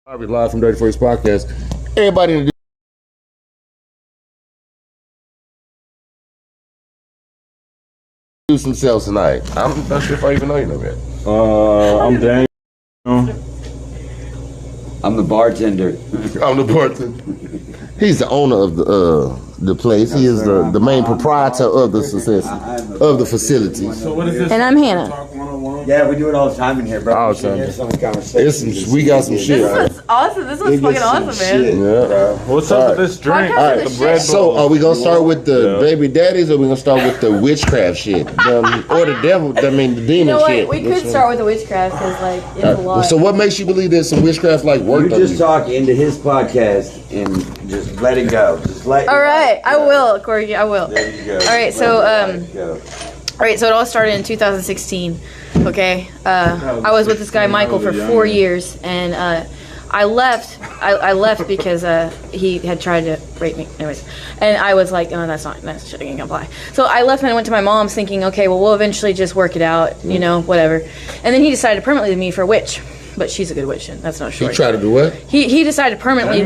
Harvey live from Dirty First Podcast. Everybody introduce themselves tonight. I'm not sure if I even know you know that. I'm Daniel. I'm the bartender. I'm the bartender. He's the owner of the place. He is the main proprietor of the success of the facility. So what is this? And I'm Hannah. Yeah, we do it all the time in here, bro. All the time. We got some shit. This is awesome. This was fucking awesome, man. Yeah. What's up with this drink? All right. The bread So bowl. are we gonna start with the baby daddies, or we gonna start with the witchcraft shit, or the devil? I mean, the demon You know what? shit. We could start with the witchcraft because, like, it's a lot. So what makes you believe there's some witchcraft like work? You just talk into his podcast and just let it go. Just let. All right, I will, Corey. I will. There you go. All right, so it all started in 2016. Okay, I was with this guy Michael for 4 years, and I left. I left because he had tried to rape me. Anyways, and I was like, oh, that shit ain't gonna fly. So I left and I went to my mom's, thinking, okay, well, we'll eventually just work it out, you know, whatever. And then he decided to permanently leave me for a witch, but she's a good witch, and that's no short. He tried to do what? He decided to permanently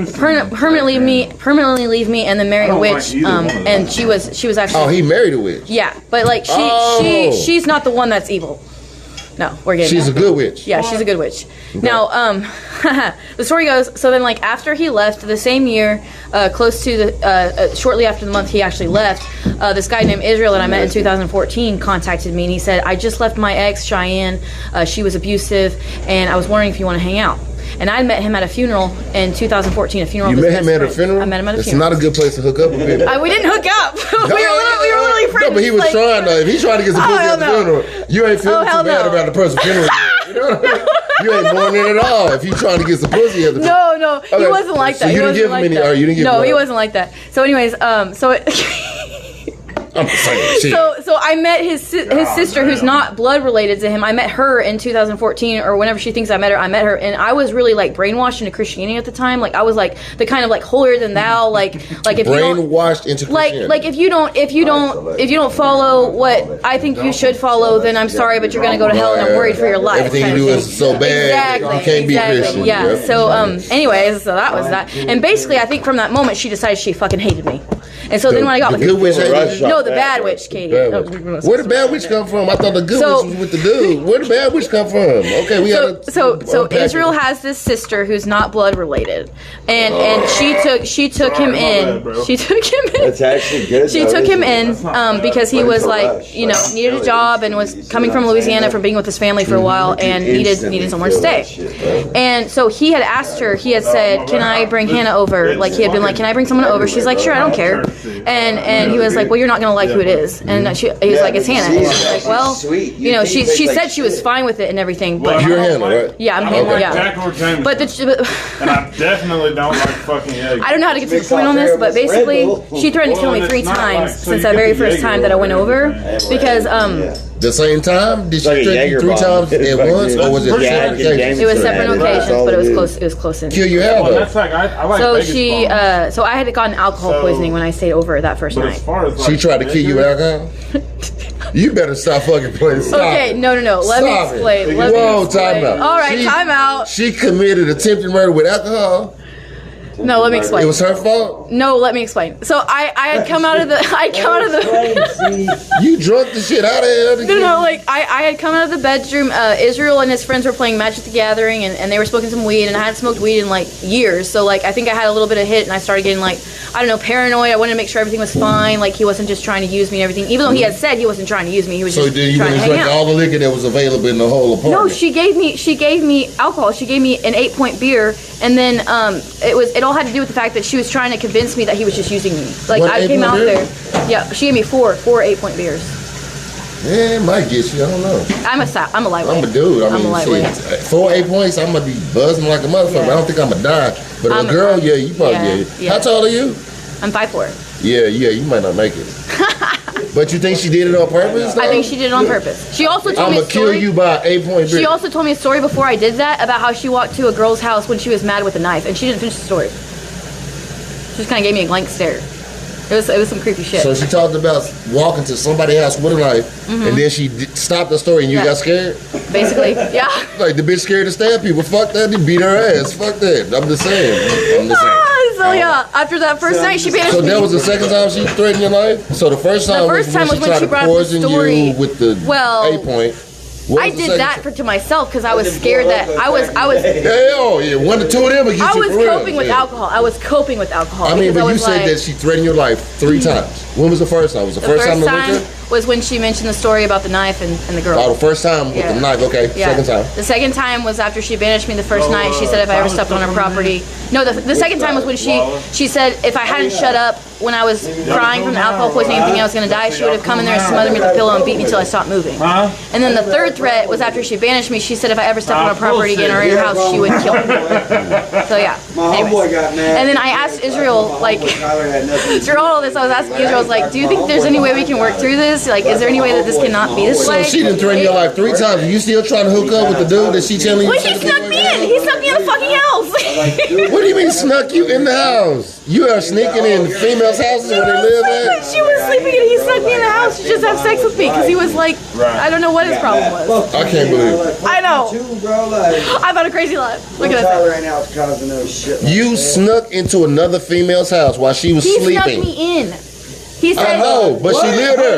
leave me and then marry a witch. And she was actually. Oh, he married a witch. Yeah, but like she's not the one that's evil. No, we're getting. She's a good witch. Yeah, she's a good witch. Okay. Now, the story goes. So then, like after he left, the same year, close to the shortly after the month he actually left, this guy named Israel that I met in 2014 contacted me, and he said, "I just left my ex Cheyenne. She was abusive, and I was wondering if you want to hang out." And I met him at a funeral in 2014. A funeral. You met him at a funeral? I met him at a It's funeral. not a good place to hook up with people. We didn't hook up. we were literally friends. No, but he was trying to. If he tried to get some pussy at the funeral, you ain't feeling too bad about the person's funeral. You know? You ain't born in at all. If you trying to get some pussy at the funeral. No, he wasn't like that. So you didn't give him any. Or you didn't give him. No, he wasn't like that. So, anyways, I'm saying shit. So I met his sister, who's not blood related to him. I met her in 2014, or whenever she thinks I met her, and I was really like brainwashed into Christianity at the time. Like I was like the kind of like holier than thou, like if brainwashed into Christianity. Like if you don't follow what I think you should follow, then I'm sorry, but you're gonna go to hell, and I'm worried for your life. Everything you do is so bad. Exactly. You can't be Christian. Yeah. Yep. So anyways, so that was that, and basically I think from that moment she decided she fucking hated me. And so then when I got the good witch hated you? No, the bad witch, Katie. Where the bad witch come from? I thought the good witch was with the dude. Where the bad witch come from? Okay, we gotta. So Israel has this sister who's not blood related, and she took him in. She took him in. That's actually good. She took him in because he was like, you know, needed a job and was coming from Louisiana from being with his family for a while and needed somewhere to stay. And so he had asked her. He had said, "Can I bring Hannah over?" Like he had been like, "Can I bring someone over?" She's like, "Sure, I don't care." And he was like, "Well, you're not gonna like who it is." And he was like, "It's Hannah." And she's like, "Well, you know," she said she was fine with it and everything. But you're Hannah, right? Yeah, I'm Hannah. Yeah. But and I definitely don't like fucking eggs. I don't know how to get to the point on this, but basically, she threatened to kill me 3 times since that very first time that I went over because the same time? Did she threaten you 3 times at once, or was it separate occasions? It was separate occasions, but it was close. It was close in. Kill you how though? So she, so I had gotten alcohol poisoning when I stayed over that first night. She tried to kill you with alcohol? You better stop fucking playing. Stop okay, it. no. Let me explain. Whoa, time out. All right, time out. She committed attempted murder with alcohol. No, let me explain. It was her fault? No, let me explain. So I had come out of the You drunk the shit out of her. No, like I had come out of the bedroom. Israel and his friends were playing Magic the Gathering, and they were smoking some weed, and I hadn't smoked weed in like years. So like I think I had a little bit of hit, and I started getting like, I don't know, paranoid. I wanted to make sure everything was fine. Like he wasn't just trying to use me and everything. Even though he had said he wasn't trying to use me, he was just trying to hang out. So you drank all the liquor that was available in the whole apartment? No, she gave me alcohol. She gave me an 8-point beer, and then it all had to do with the fact that she was trying to convince me that he was just using me. Like I came out there. Yeah, she gave me four 8-point beers. Yeah, it might get you. I don't know. I'm a lightweight. I'm a dude. I'm a lightweight. 4 8 points, I'm gonna be buzzing like a motherfucker. Yeah. I don't think I'm gonna die. But a girl, yeah, you probably. Yeah. How tall are you? I'm 5'4". Yeah, you might not make it. But you think she did it on purpose? Though? I think she did it on purpose. She also told me a story. I'm gonna kill you by 8-point beer. She also told me a story before I did that about how she walked to a girl's house when she was mad with a knife, and she didn't finish the story. She just kind of gave me a blank stare. It was some creepy shit. So she talked about walking to somebody's house with a knife, and then she stopped the story, and you got scared. Basically, yeah. Like the bitch scared to stab people. Fuck that. They beat her ass. Fuck that. I'm just saying. So yeah, after that first night, she banished me. So that was the second time she threatened your life. So the first time was when she tried to poison you with the A point. I did that to myself because I was scared that I was. Hell yeah, 1 to 2 of them. I was coping with alcohol. I was coping with alcohol. I mean, but you said that she threatened your life 3 times. When was the first time? Was the first time the liquor? Was when she mentioned the story about the knife and the girl. Oh, the first time with the knife. Okay. Yeah. Second time. The second time was after she banished me the first night. She said if I ever stepped on her property. No, the second time was when she said if I hadn't shut up when I was crying from the alcohol poisoning and thinking I was going to die, she would have come in there and smothered me with a pillow and beat me till I stopped moving. And then the third threat was after she banished me. She said if I ever stepped on her property again or in her house, she would kill me. So yeah. Anyways. And then I asked Israel, like, through all of this, I was asking Israel, I was like, do you think there's any way we can work through this? Like, is there any way that this cannot be this way? So she done threatened your life 3 times. Are you still trying to hook up with the dude that she telling you? Well, he snuck me in. He snuck me in the fucking house. What do you mean snuck you in the house? You are sneaking in females' houses where they live at? She was sleeping and he snuck me in the house to just have sex with me because he was like, I don't know what his problem was. I can't believe it. I know. I've had a crazy life. Look at that. You snuck into another female's house while she was sleeping. He snuck me in. He said, I know, but she lived there.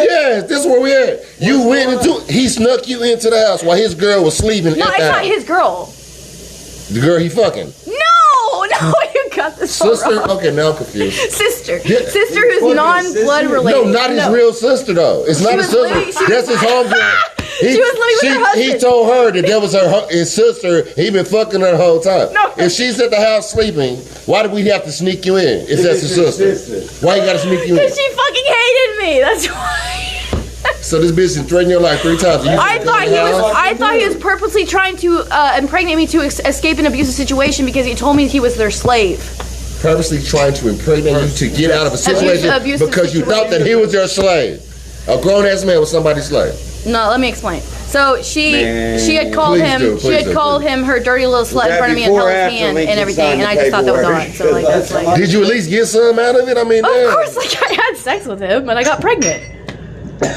Yes, this is where we at. You went into, he snuck you into the house while his girl was sleeping. No, it's not his girl. The girl he fucking. No, you got this sister. Wrong. Okay, now I'm confused. Sister who's non-blood related. No, not his real sister though. It's not his sister. That's his homegirl. She was living with her husband. He told her that was his sister. He been fucking her the whole time. No. If she's at the house sleeping, why do we have to sneak you in? If that's his sister, why you gotta sneak you in? Because she fucking hated me. That's why. So this bitch been threatening your life 3 times. I thought he was purposely trying to impregnate me to escape an abusive situation because he told me he was their slave. Purposely trying to impregnate you to get out of a situation because you thought that he was your slave. A grown ass man was somebody's slave. No, let me explain. So she had called him her dirty little slut in front of me and held his hand and everything, and I just thought that was odd. So like that's like. Did you at least get some out of it? I mean, of course, like I had sex with him and I got pregnant.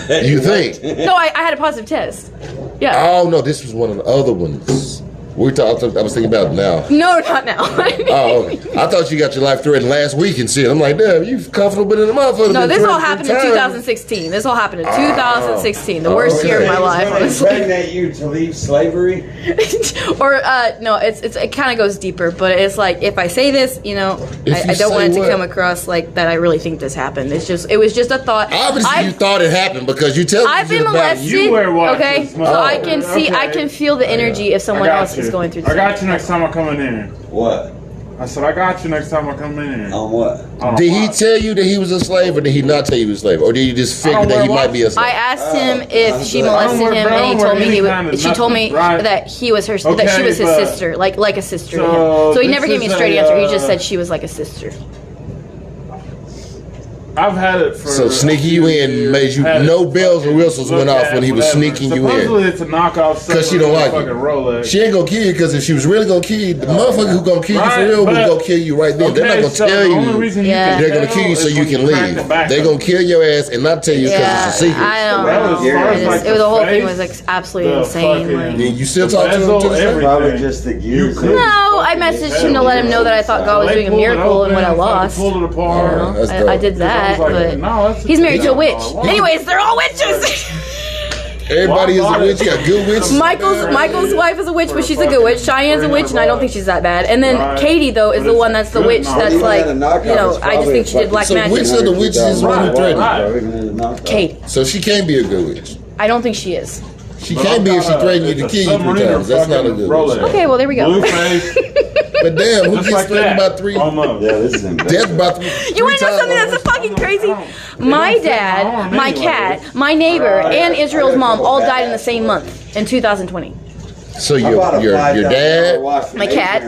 You think? No, I had a positive test. Yeah. Oh no, this was one of the other ones. I was thinking about it now. No, not now. Oh, okay. I thought you got your life threatened last week and shit. I'm like, damn, you comfortable in the motherfucker. No, this all happened in 2016. This all happened in 2016, the worst year of my life. Impregnate you to leave slavery? Or no, it kind of goes deeper, but it's like if I say this, I don't want it to come across like that. I really think this happened. It was just a thought. Obviously, you thought it happened because you tell me. I've been molested. Okay, so I can see, I can feel the energy if someone else is going through this. I got you next time I come in. What? I said I got you next time I come in. On what? Did he tell you that he was a slave, or did he not tell you he was a slave, or did you just figure that he might be a slave? I asked him if she molested him, and he told me she told me that he was her, that she was his sister, like a sister to him. So he never gave me a straight answer. He just said she was like a sister. I've had it for. So sneaking you in made you no bells or whistles went off when he was sneaking you in. Supposedly it's a knockoff. Because she don't like you. She ain't gonna kill you because if she was really gonna kill you, the motherfucker who gonna kill you for real will go kill you right then. They're not gonna tell you. They're gonna kill you so you can leave. They're gonna kill your ass and not tell you because it's a secret. I don't know. The whole thing was like absolutely insane. Like, you still talk to him to this day? Probably just the gears. No, I messaged him to let him know that I thought God was doing a miracle and what I lost. I did that. But he's married to a witch. Anyways, they're all witches. Everybody is a witch. You got good witches. Michael's wife is a witch, but she's a good witch. Cheyenne's a witch, and I don't think she's that bad. And then Katie, though, is the one that's the witch that's like, I just think she did black magic. So which of the witches is the one who threatened? Katie. So she can't be a good witch. I don't think she is. She can't be if she threatened you to kill you 3 times. That's not a good witch. Okay, well, there we go. But damn, who gets threatened by 3? Yeah, this is death by 3. You want to know something that's fucking crazy? My dad, my cat, my neighbor, and Israel's mom all died in the same month in 2020. So your dad, my cat,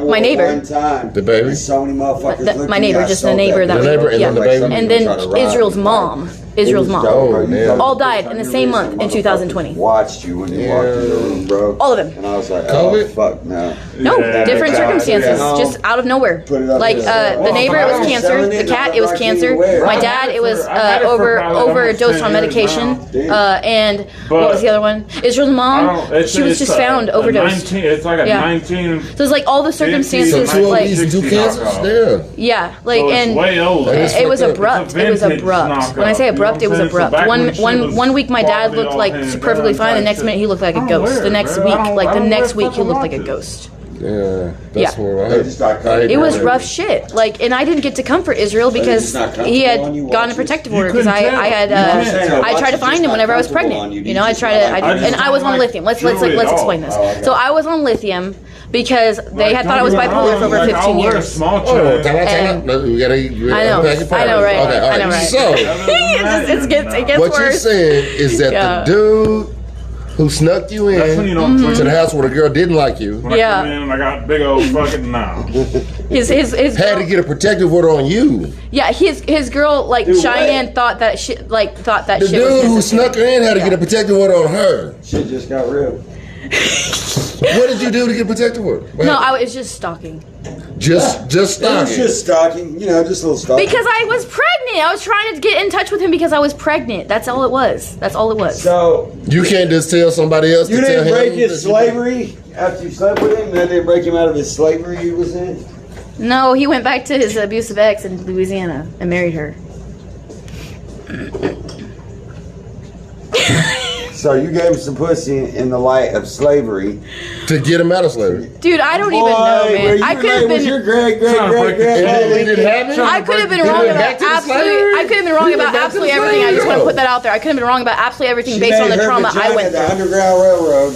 my neighbor, the baby, so many motherfuckers. My neighbor, just the neighbor that and then the baby, and then Israel's mom Israel's mom. Oh, man. All died in the same month in 2020. Watched you when you walked in the room, bro. All of them. And I was like, COVID? oh, fuck, no. No, different circumstances, just out of nowhere. Like the neighbor, it was cancer. The cat, it was cancer. My dad, it was overdosed on medication. And what was the other one? Israel's mom, she was just found overdosed. It's like a 19. So it's like all the circumstances, So 2 like ODs and 2 cancers? yeah, like So it's and way old. it was abrupt. It's a It was vintage abrupt. knockoff, When I say abrupt, it was you know what I'm abrupt. saying? So back when she was One week my dad looked like quality all perfectly hands fine. The down, next like, minute he looked like a I don't ghost. wear The it, next man. week, I don't- like I the don't next wear week, he looked like a fucking ghost. Yeah, that's Yeah. where I They just got hate It was that. rough shit. Like, and I didn't get to comfort Israel because just not comfortable he had on you gotten a watching? protective You order because couldn't I tell. had You know what I'm saying? I tried to Watch find is him whenever I was not comfortable pregnant. on you. You know, You I just tried not to, like- and I was on like lithium. Let's Julie at all. explain this. Oh, okay. So I was on lithium because they had thought I was bipolar for over 15 I'll wear a years. small Oh, chain. time out. And- No, we gotta, I know, unpack it I know, further. right? Okay, all I know, right. So, It gets what you're worse. saying is that Yeah. the dude who snuck you That's when you in don't Mm-hmm. twitch. to the house where the girl didn't like you When I Yeah. come in and I got big old fucking now. His had to get a protective order on you. yeah, his girl like Dude, Cheyenne what? thought that shit The shit dude was who necessary. snuck her in had to get a protective order on her. Shit just got real. What did you do to get a protective order? What No, happened? I was just stalking. just It was stalking. just stalking, you know, just a little stalking. Because I was pregnant. I was trying to get in touch with him because I was pregnant. That's all it was. That's all it was. So, You can't just tell somebody else you to tell didn't him. break his that you- slavery after you slept with him? That didn't break him out of his slavery he was in? No, he went back to his abusive ex in Louisiana and married her. So you gave him some pussy in the light of slavery. to get him out of slavery. Dude, I don't even know, man. I could have Was your been. great And he didn't have it? I could have been He wrong went about back to the absolutely. slavery? I could have been wrong He went about back to absolutely the everything. I just want to slavery. put that out there. I could have been wrong about absolutely everything She based on made the her trauma I vagina went the through. Underground Railroad.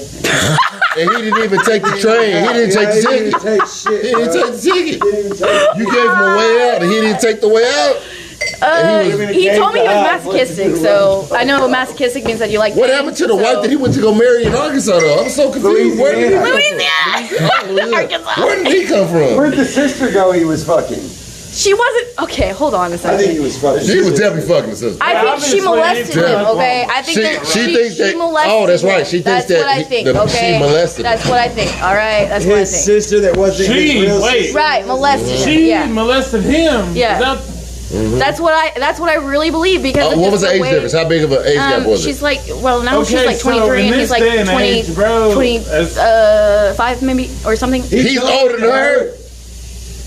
And he didn't even take the train. He didn't take the He ticket. didn't take shit. He didn't bro. take the ticket. He didn't even take You gave him a way out, and he didn't take the way out. He told me he was masochistic, so I know masochistic means that you like. What pain, happened to the so- wife that he went to go marry in Arkansas? Though I'm so confused. Where did he come Louisiana. Arkansas. from? Where did he come from? Where'd the sister go he was fucking? She wasn't. Okay, hold on a I think he second. was fucking. She was definitely fucking the sister. I think she obviously, molested he him. did. Okay, I think that She thinks that. molested Oh, that's right. him. She thinks That's that what I he- think. that Okay, she molested him. That's what I think. All right, that's what I His think. sister that wasn't his She, real wait. sister. Right, molested him. She Yeah, molested him. Yeah. that's what I really believe because of What was just the age way- difference? How big of an age gap was she's it? like, well, now she's Okay, like so 23 in and this he's like day and 20, age, bro, 25 maybe or something. He's older than her.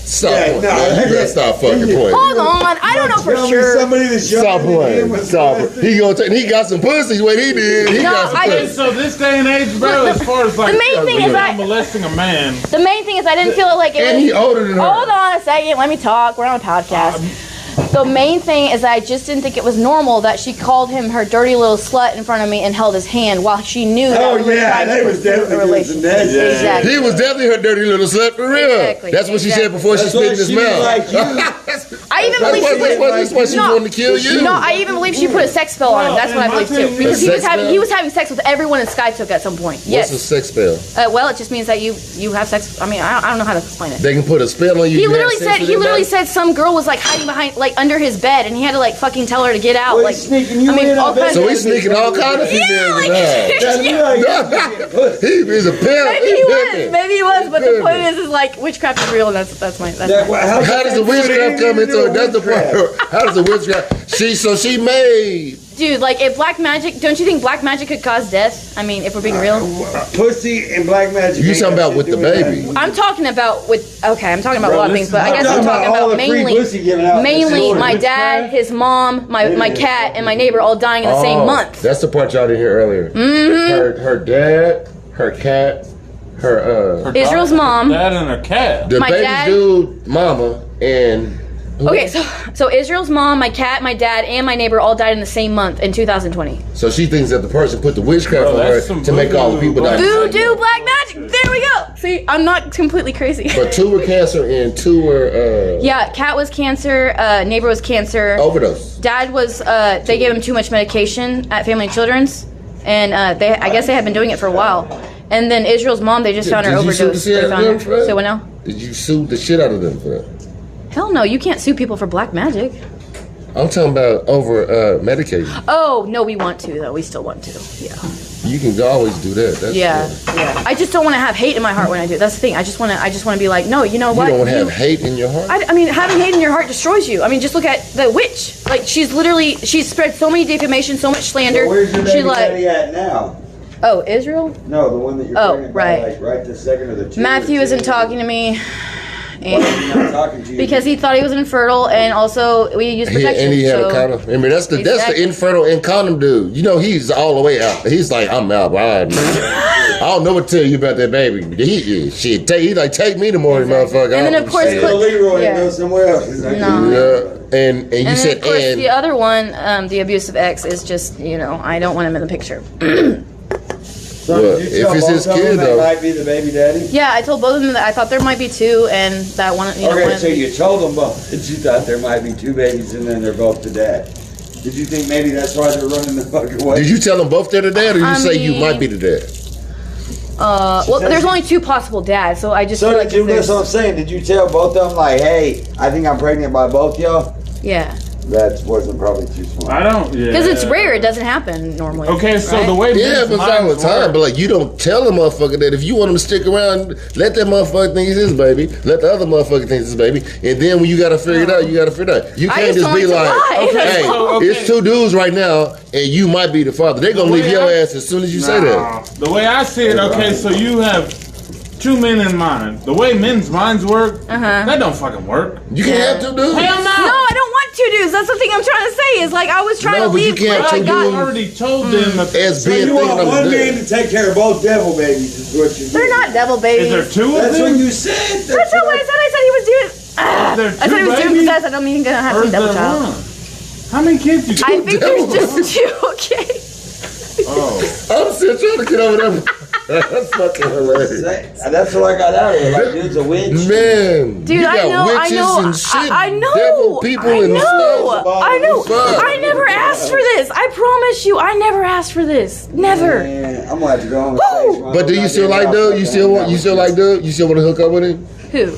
Stop Yeah, playing. no, You gotta stop fucking playing. Hold on, I don't know for Tell me sure. somebody that's Stop younger than him playing. was Stop it. molested. He gonna take. He got some pussies. What he did. He No, got some I pussies. just- So this day and age, bro, Look, as far as like the main thing is not I- molesting a man. The main thing is I didn't feel like it And was. he older than her. Hold on a second, let me talk. We're on a podcast. The main thing is that I just didn't think it was normal that she called him her dirty little slut in front of me and held his hand while she knew that Oh, we were yeah, trying they to was pursue a definitely doing some relationship. nasty shit. Exactly. He was definitely her dirty little slut for real. Exactly, That's what she said exactly. before she That's spit why in his she mouth. like you. I even That's believe she put. why she No. wanted to kill you. No, I even believe she put a sex spell on him. That's what I believe too. Because A sex spell? he was having sex with everyone in Skytook at some point. What's a Yes. sex spell? Well, it just means that you have sex. I mean, I don't know how to explain it. They can put a spell on you. He you literally have sex said with he literally anybody? said some girl was like hiding behind like under his bed and he had to like fucking tell her to get out. Well, Like he's sneaking you I mean in all on kinds So of he's sneaking all kind of females in the house. That's me like, He is a pimp. Maybe he was, but the point is like witchcraft is real and that's my How does the witchcraft come into it? That's the point. How does the witchcraft? She made. dude, like if black magic, don't you think black magic could cause death? I mean, if we're being real. pussy and black magic. You ain't talking got about with shit the to do baby? that. I'm talking about I'm talking about Bro, a lot of this things, is but I not- guess I'm I'm talking talking about all about the free pussy given out in the mainly store. my dad, his mom, my cat, and my neighbor all dying in the same month. That's the part y'all didn't hear earlier. Mm-hmm. Her dad, her cat, her Israel's mom. Dad and a cat. the My baby dad- dude, mama, and Okay, so Israel's mom, my cat, my dad, and my neighbor all died in the same month in 2020. so she thinks that the person put the witchcraft Bro, on her that's some to make all the people die. Voodoo, black magic. There we go. See, I'm not completely crazy. But 2 were cancer and 2 were Yeah, cat was cancer. Neighbor was cancer. overdose. Dad was. They gave him too much medication at Family and Children's, and I guess they had been doing it for a while. And then Israel's mom, they just found her Did you sue the overdose. shit They out of found them her. for that? So what now? Did you sue the shit out of them for that? Hell no, you can't sue people for black magic. I'm talking about over medicating. Oh no, we want to though. We still want to. Yeah. You can always do that. That's yeah. I just don't want to have hate in my heart when I do it. That's the thing. I just want to be like, no, you know what? You don't have hate in your heart? I mean, having hate in your heart destroys you. I mean, just look at the witch. Like, she's spread so many defamation, so much slander. So where's your baby daddy at now? Oh, Israel? No, the one that you're pregnant right. by, like, right this second, or the two. Matthew isn't talking to me. And why is he not talking to you? Because he thought he was infertile, and also we used protection. And he had a condom. I mean, that's the infertile and condom dude. You know, he's all the way out. He's like, I'm out. I don't know what to tell you about that baby. He like, take me to morning, motherfucker. And then of course, Leroy go somewhere else. No. And you said, of course, the other one, the abusive ex, is just, you know, I don't want him in the picture. So if it's his kid, though, might be the baby daddy. Yeah, I told both of them that I thought there might be two, and that one. You know, so you told them both that you thought there might be two babies, and then they're both the dad. Did you think maybe that's why they're running the fucking way? Did you tell them both they're the dad, or you say you might be the dad? Well, there's only two possible dads, so I just feel like that's what I'm saying. Did you tell both of them, like, hey, I think I'm pregnant by both y'all? Yeah. That wasn't probably too smart. I don't, because it's rare. It doesn't happen normally. Okay, so right? the way but it's all the time. But like, you don't tell a motherfucker that if you want him to stick around, let that motherfucker think it's his baby. Let the other motherfucker think it's his baby. And then when you gotta figure it out, you gotta figure it out. You can't just be like, hey, it's two dudes right now, and you might be the father. They're gonna leave your ass as soon as you say that. The way I see it, okay, so you have two men in mind. The way men's minds work, that don't fucking work. You can't have two dudes. Hell no. No, I don't want two dudes. That's the thing I'm trying to say. Is like I was trying to leave. You can't have two dudes. I already told them that as being you want one man to take care of both devil babies. Is what you do. They're not devil babies. Is there two of them? That's what you said. That's not what I said. I said he was doing. I said he was doing possessed. I don't mean gonna have some double child. How many kids you got? I think there's just two. Okay. I'm still trying to get over there. That's fucking hilarious. That's what I got out of it. Like, dude's a witch. Man, dude, you got witches and shit. I know. Devil people and stuff. I know. I never asked for this. I promise you, I never asked for this. Never. Man, I'm gonna have to go home. But do you still like dude? You still like dude? You still want to hook up with him? Who?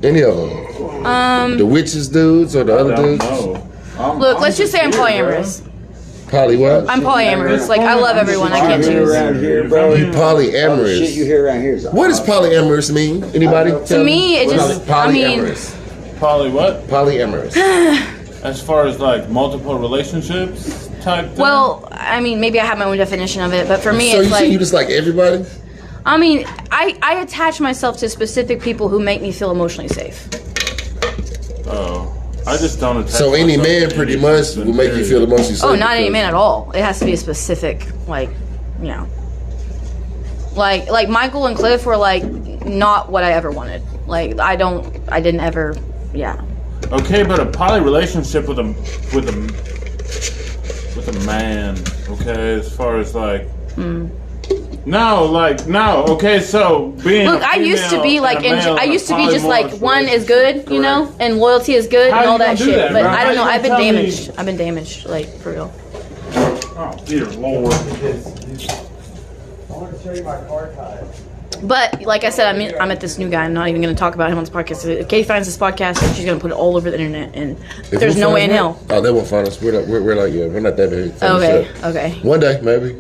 Any of them? The witches dudes or the other dudes? Look, let's just say I'm polyamorous. Poly what? I'm polyamorous. Like, I love everyone. I can't choose. You polyamorous. Shit you hear around here. What does polyamorous mean? Anybody? To me, it just, polyamorous. Poly what? Polyamorous. As far as like multiple relationships type thing? Well, I mean, maybe I have my own definition of it, but for me, so it's like... So you just like everybody? I mean, I attach myself to specific people who make me feel emotionally safe. Oh. I just don't attach. So any man pretty much will make you feel emotionally safe. Oh, not any man at all. It has to be a specific, like, you know. Like Michael and Cliff were like not what I ever wanted. Like I didn't ever, yeah. Okay, but a poly relationship with a man, okay, as far as like No, okay, so being Look, I used to be like I used to be just like one is good, you know, and loyalty is good and all that shit. That, but bro? I don't know, I've been damaged. I've been damaged, like for real. Oh dear Lord. I want to show you my car tie. But like I said, I'm at this new guy. I'm not even going to talk about him on this podcast. If Kay finds this podcast, she's going to put it all over the internet, and there's no way in hell. Oh, they won't find us. We're like we're not that big. Okay. One day, maybe.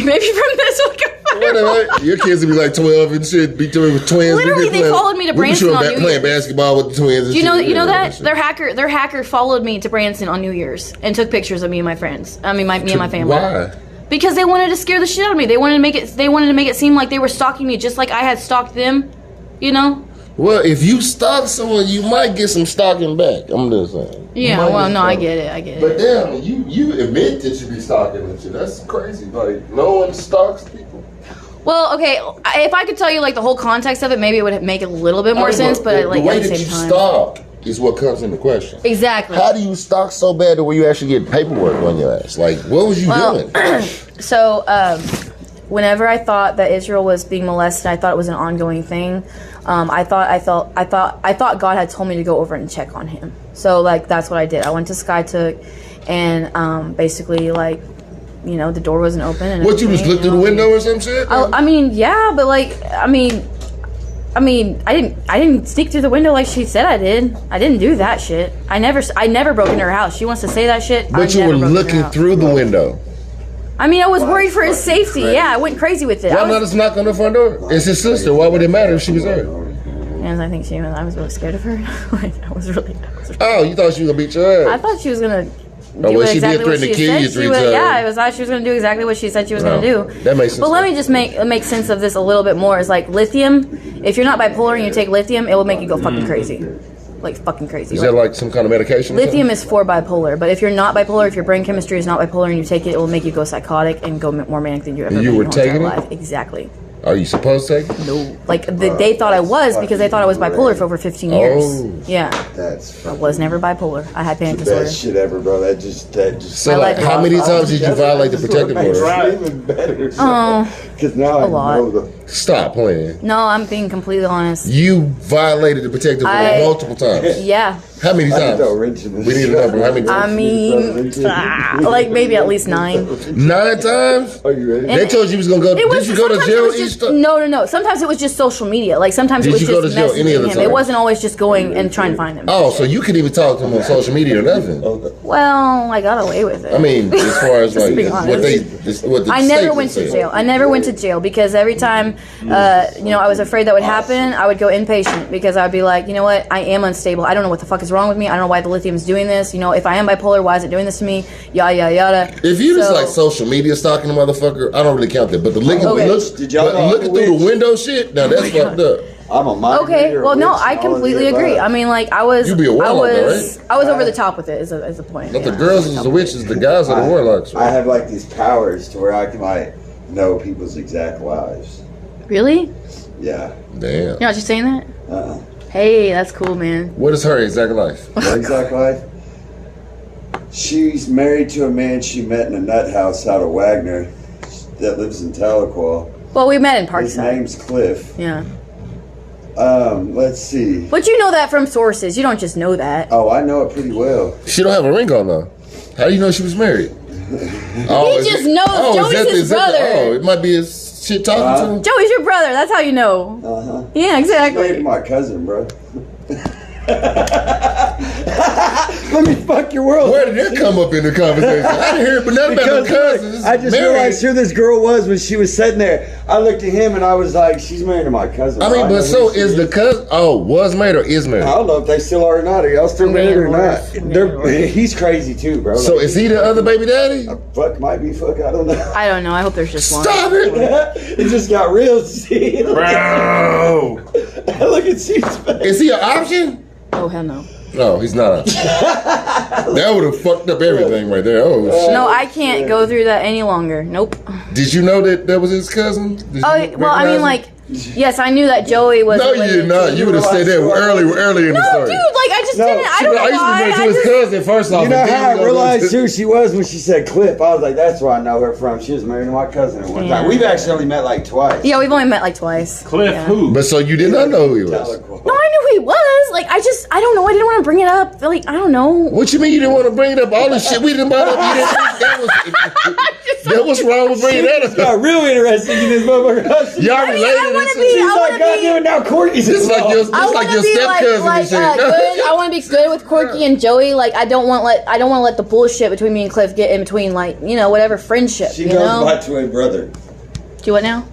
Maybe from this we'll get find. Your kids will be like 12 and shit. Be doing with twins. Literally, they followed me to Branson on New Year's. Playing basketball with the twins. And you know that their hacker followed me to Branson on New Year's and took pictures of me and my friends. I mean, me and my family. Why? Because they wanted to scare the shit out of me. They wanted to make it seem like they were stalking me, just like I had stalked them. You know. Well, if you stalk someone, you might get some stalking back. I'm just saying. Yeah. Well, no, I get it. But damn, you admit that you be stalking and shit. That's crazy. Like no one stalks people. Well, okay, if I could tell you like the whole context of it, maybe it would make a little bit more sense. But like at the same time, stalk is what comes into question. Exactly. How do you stalk so bad to where you actually get paperwork on your ass? Like, what was you doing? So, whenever I thought that Israel was being molested, I thought it was an ongoing thing. I thought God had told me to go over and check on him. So, like, that's what I did. I went to SkyTook, and basically, like, you know, the door wasn't open. And what, you just looked through the window or some shit? I mean, yeah, but like, I mean, I mean, I didn't sneak through the window like she said I did. I didn't do that shit. I never broke into her house. She wants to say that shit. But you were looking through the window. I mean, I was worried for his safety. Yeah, I went crazy with it. Why not just knock on the front door? It's his sister. Why would it matter if she was there? Because I think I was really scared of her. I was really. Oh, you thought she was gonna beat your ass? I thought she was gonna. She did threaten to kill you 3 times. Yeah, I thought she was going to do exactly what she said she was going to do. That makes sense. But let me just make sense of this a little bit more. It's like lithium. If you're not bipolar and you take lithium, it will make you go fucking crazy. Like fucking crazy. Is that like some kind of medication? Lithium is for bipolar, but if you're not bipolar, if your brain chemistry is not bipolar and you take it, it will make you go psychotic and go more manic than you ever been in your entire life. Exactly. Are you supposed to take it? No. Like, they thought I was because they thought I was bipolar for over 15 years. Oh. Yeah. I was never bipolar. I had panic disorder. Best shit ever, bro. That just. So, like, how many times did you violate the protective order? Even better. Because now a lot. Stop playing. No, I'm being completely honest. You violated the protective order multiple times. Yeah. How many times? We need a number. How many times? I mean, like maybe at least 9. 9 times? Are you ready? They told you was gonna go. Did you go to jail each time? No. Sometimes it was just social media. Like sometimes it was just messaging him. It wasn't always just going and trying to find him. Oh, so you could even talk to him on social media or nothing? Well, I got away with it. I mean, as far as like what the I never went to jail. I never went to jail because every time, I was afraid that would happen. I would go inpatient because I would be like, you know what? I am unstable. I don't know what the fuck is wrong with me. I don't know why the lithium is doing this. If I am bipolar, why is it doing this to me? Yada yada yada. If you just like social media stalking a motherfucker, I don't really count that. But the looking through the window shit, now that's fucked up. I'm a mind reader, well, no, I completely agree. I mean, like I was over the top with it. Is the point? But the girls is the witches, the guys are the warlocks. Right? I have like these powers to where I can like know people's exact lives. Really? Yeah. Damn. You're not just saying that? Hey, that's cool, man. What is her exact life? Her exact life? She's married to a man she met in a nut house out of Wagner that lives in Tahlequah. Well, we met in Parkside. His name's Cliff. Yeah. Let's see. But you know that from sources. You don't just know that. Oh, I know it pretty well. She don't have a ring on though. How do you know she was married? He just knows. Joey's his brother. It might be his shit talking to him. Joey's your brother. That's how you know. Yeah, exactly. She's my cousin, bro. Let me fuck your world. Where did that come up in the conversation? I didn't hear it, but nothing about the cousins. I just realized who this girl was when she was sitting there. I looked at him and I was like, she's married to my cousin. I mean, but so is the cousin? Oh, was married or is married? I don't know if they still are or not. Are y'all still married or not? He's crazy too, bro. So is he the other baby daddy? Fuck, might be fuck. I don't know. I don't know. I hope there's just one. Stop it! It just got real. See, bro. Look at C's face. Is he an option? Oh hell no. No, he's not. That would have fucked up everything right there. Oh shit. No, I can't go through that any longer. Nope. Did you know that was his cousin? Well, I mean, like, yes, I knew that Joey was. No, you did not. You would have said that early in the story. No, dude, like I just didn't. I don't know why. I used to refer to his cousin first off. You know how I realized who she was when she said Cliff? I was like, that's where I know her from. She was married to my cousin at one time. We've actually only met like twice. Yeah, we've only met like twice. Cliff who? But so you did not know who he was? No, I knew who he was. Like, I don't know. I didn't want to bring it up. Like, I don't know. What you mean you didn't want to bring it up? All the shit we didn't bring up, you didn't think that was wrong with bringing that up. Got real interesting in this motherfucker. Y'all related. She's like, goddamn, now Corky's it's like your step cousin and shit. I want to be good with Corky and Joey. Like, I don't want to let the bullshit between me and Cliff get in between, like, whatever friendship. She knows my twin brother. Do you what now?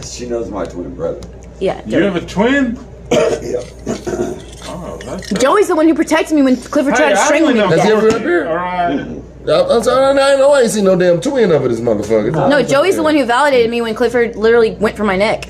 She knows my twin brother. Yeah. You have a twin? Yeah. Oh, Joey's the one who protected me when Clifford tried to strangle me. Has he ever been up here? All right. I'm sorry, I ain't seen no damn twin of it, this motherfucker. No, Joey's the one who validated me when Clifford literally went for my neck.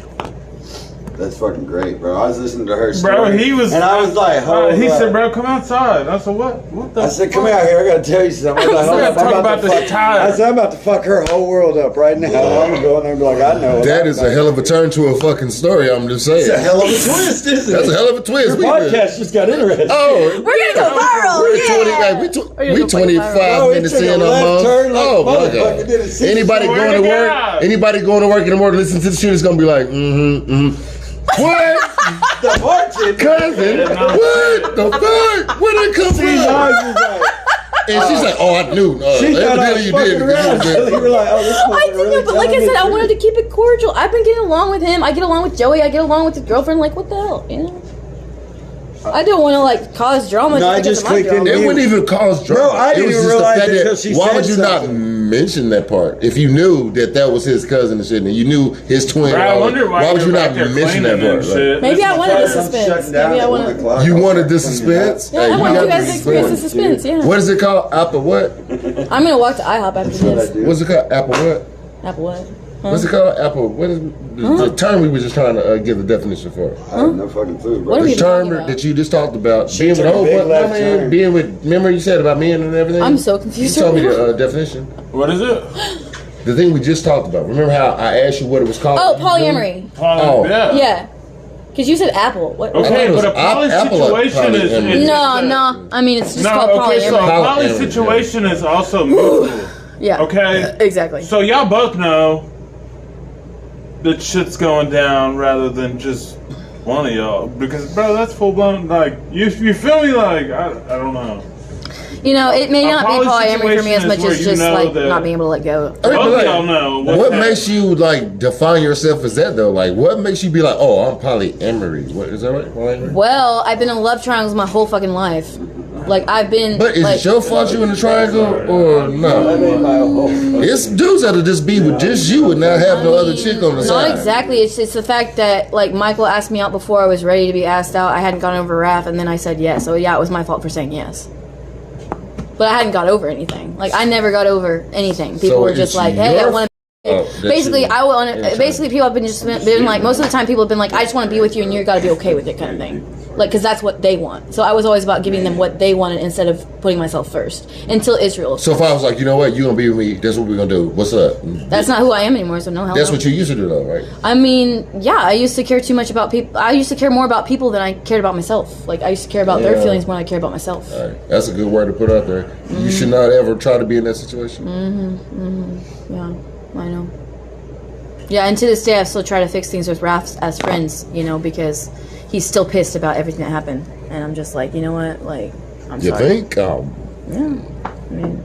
That's fucking great, bro. I was listening to her story. Bro, he was... And I was like, he said, bro, come outside. I said, what? What the I said, come out here. I got to tell you something. I was like, talk about this tire. I said, I'm about to fuck her whole world up right now. I'm going to go in there and be like, I know. That is a hell of a turn to a fucking story, I'm just saying. It's a hell of a twist, isn't it? That's a hell of a twist. Your podcast just got interesting. Oh. We're going to go viral. We 25 minutes in almost. Oh, my God. Anybody going to work in the morning, listen to the shit is going to be like, What? The margin. Cousin? What the fuck? Where did it come from? And she's like, "Oh, I knew. She thought I was fucking around. You were like, "Oh, this I didn't know, but like I said, I wanted to keep it cordial. I've been getting along with him. I get along with Joey. I get along with his girlfriend. Like, what the hell, you know? I don't want to like cause drama. No, I just clicked in. It wouldn't even cause drama. Bro, I didn't even realize it until she said why would you not something. mention that part if you knew that was his cousin and shit, and you knew his twin? I wonder why would you not mention that part? Like, maybe I wanted the suspense. Maybe I wanted. You wanted the suspense? Yeah, I wanted you guys to experience the suspense. Yeah. What is it called? Apple what? I'm gonna walk to IHOP after this. What's it called? Apple what? Apple what? Huh? What's it called? Apple. What is the term we were just trying to give the definition for? I have no fucking clue, bro. What are The we term talking about? that you just talked about. Being with took a whole big bunch, left turn. being with. Remember you said about men and everything. I'm so confused. You told me the definition. what is it? The thing we just talked about. Remember how I asked you what it was called? Oh, polyamory. Oh. Yeah. Because you said apple. What? Okay, it was but a poly Apple situation is polyamory. No. I mean, it's just called okay, so a polyamory. poly Polyamory, situation is also mutual. Yeah. Okay. Exactly. So y'all both know that shit's going down rather than just one of y'all, because bro, that's full blown. Like you feel me? Like I don't know. You know, it may not be poly polyamory for me as situation much is where as you just know like that- not being able to let go. I mean, Both like, of y'all know what that. makes you like define yourself as that though? Like, what makes you be like, oh, I'm polyamory? What is that right? Polyamory? Well, I've been in love triangles my whole fucking life. Like I've been. But is like, it your fault you in the triangle or no? It's dudes that'll just be with just you and not have no other chick on the side. Not exactly. It's the fact that like Michael asked me out before I was ready to be asked out. I hadn't gone over Raph, and then I said yes. So yeah, it was my fault for saying yes. But I hadn't got over anything. Like I never got over anything. People were just like, "Hey, I want to." Basically, I want to. Basically, people have been like most of the time. People have been like, "I just want to be with you, and you got to be okay with it," kind of thing. Like, because that's what they want. So I was always about giving them what they wanted instead of putting myself first. Until Israel. So if I was like, you know what, you gonna be with me? That's what we're gonna do. What's up? That's not who I am anymore. So no hell. That's no. what you used to do, though, right? I mean, yeah, I used to care too much about people. I used to care more about people than I cared about myself. Like I used to care about their feelings more than I care about myself. All right. That's a good word to put out there. You should not ever try to be in that situation. Yeah, I know. Yeah, and to this day, I still try to fix things with Raph as friends, you know, because he's still pissed about everything that happened. And I'm just like, you know what? Like, I'm You sorry. think? Yeah. I mean,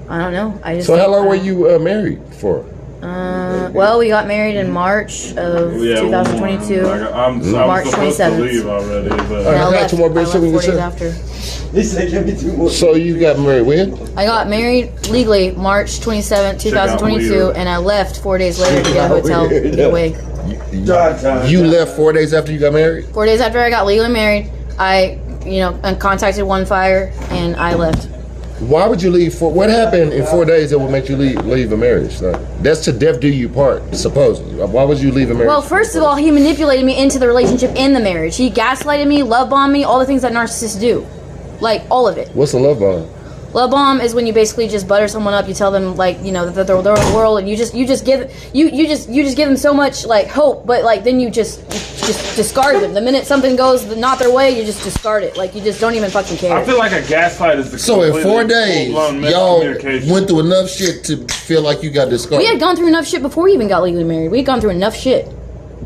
I don't know. I just. So how long were you married for? Well, we got married in March of 2022. I'm March supposed to 27th. leave already, but And I got left, two more I minutes, left so we 4 can days say- after. He said, "Give me 2 more." So you got married when? I got married legally March 27th, 2022, weird. and I left 4 days later to get a hotel Weird. to get away. You left 4 days after you got married? 4 days after I got legally married, I, contacted One Fire, and I left. Why would you leave? What happened in 4 days that would make you leave a marriage? Like, that's to death do you part, supposedly. Why would you leave a marriage? Well, first of all, he manipulated me into the relationship in the marriage. He gaslighted me, love bombed me, all the things that narcissists do. Like, all of it. What's a love bomb? Love bomb is when you basically just butter someone up. You tell them that they're the world, and you just give them so much like hope, but like then you just discard them. The minute something goes not their way, you just discard it. Like you just don't even fucking care. I feel like a gaslight is the So in 4 days, y'all miscommunication. went through enough shit to feel like you got discarded. We had gone through enough shit before we even got legally married. We had gone through enough shit.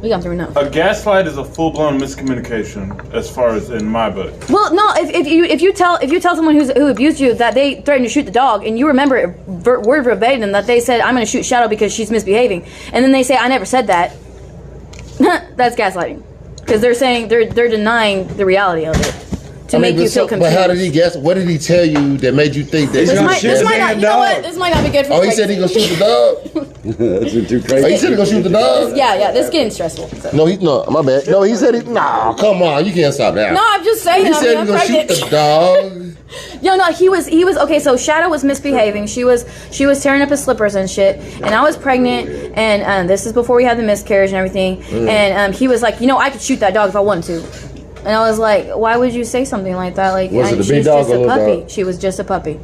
We gone through enough. A gaslight is a full-blown miscommunication, as far as in my book. Well, no. If you tell someone who abused you that they threatened to shoot the dog, and you remember it word verbatim that they said, "I'm going to shoot Shadow because she's misbehaving," and then they say, "I never said that," that's gaslighting, because they're saying they're denying the reality of it to make you feel confused. But how did he guess? What did he tell you that made you think that? This might not. You know what? This might not be good for. Oh, he said he gonna shoot the dog. That's too Oh, crazy. he said he gonna shoot the dog. Yeah. This is getting stressful. So. No, my bad. No, he said he. Nah, come on, you can't stop that. No, I'm just saying. He said he gonna shoot the dog. No, he was okay. So Shadow was misbehaving. She was tearing up his slippers and shit. And I was pregnant, and this is before we had the miscarriage and everything. And he was like, I could shoot that dog if I wanted to. And I was like, why would you say something like that? Like, Was it a she's big dog just or a a little puppy. dog? She was just a puppy.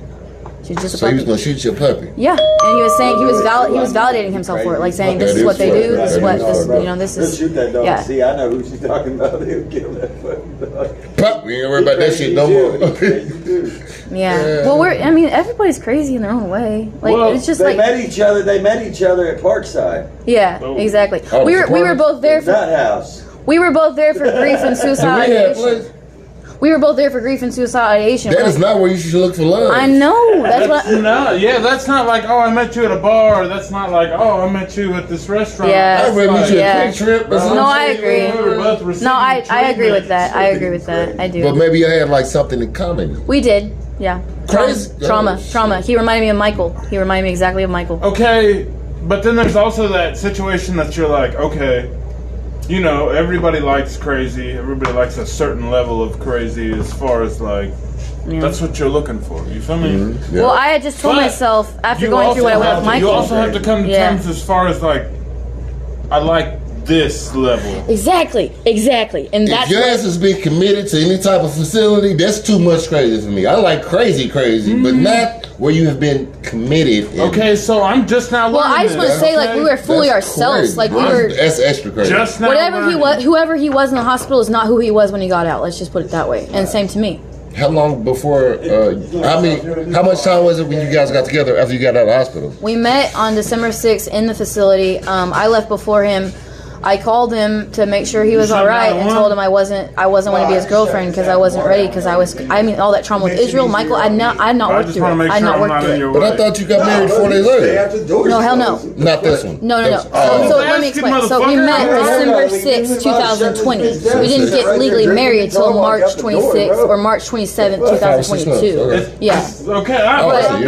She's just a So puppy. he was gonna shoot your puppy. Yeah, and he was saying he was validating himself for it, like saying this is what they do, this is what this Let's is. shoot that dog. Yeah. See, I know who she's talking about. He'll kill that fucking dog. Pup, we ain't worry about that shit no more. Yeah. Well, everybody's crazy in their own way. Like it's just They like met each other. They met each other at Parkside. yeah, exactly. Oh, We were both there for That house. grief and suicide. The rehab ideation. place. We were both there for grief and suicide ideation. That is not where you should look for love. I know. That's what. That's not like, oh, I met you at a bar. That's not like, oh, I met you at this restaurant. Yeah. I remember you at a quick trip. No, I agree. No, I agree with that. I agree with that. I do. But maybe you had like something in common. We did. Yeah. Crazy. Trauma. He reminded me of Michael. He reminded me exactly of Michael. Okay, but then there's also that situation that you're like, okay, you know, everybody likes crazy. Everybody likes a certain level of crazy as far as like, that's what you're looking for. You feel me? Mm-hmm. Yeah. Well, I had just told myself after going through what I went with Michael. You also have to come to terms as far as like, I like this level. Exactly. And that's if your ass has been committed to any type of facility, that's too much crazy for me. I like crazy, but not where you have been committed. Okay, so I'm just now. Well, I just want to say, like, we were fully ourselves. Crazy. Like, we were. That's extra crazy. Just now whatever he was, whoever he was in the hospital is not who he was when he got out. Let's just put it that way. And same to me. How long before? How much time was it when you guys got together after you got out of the hospital? We met on December 6th in the facility. I left before him. I called him to make sure he was all right and told him I wasn't going to be his girlfriend because I wasn't ready because I mean all that trauma with Israel. Michael, I not worked through it. I not worked through it. But I thought you got married 4 days later. No, hell no. Not this one. No. So let me explain. So we met December 6th, 2020. We didn't get legally married until March 26th or March 27th, 2022. Yeah. Okay.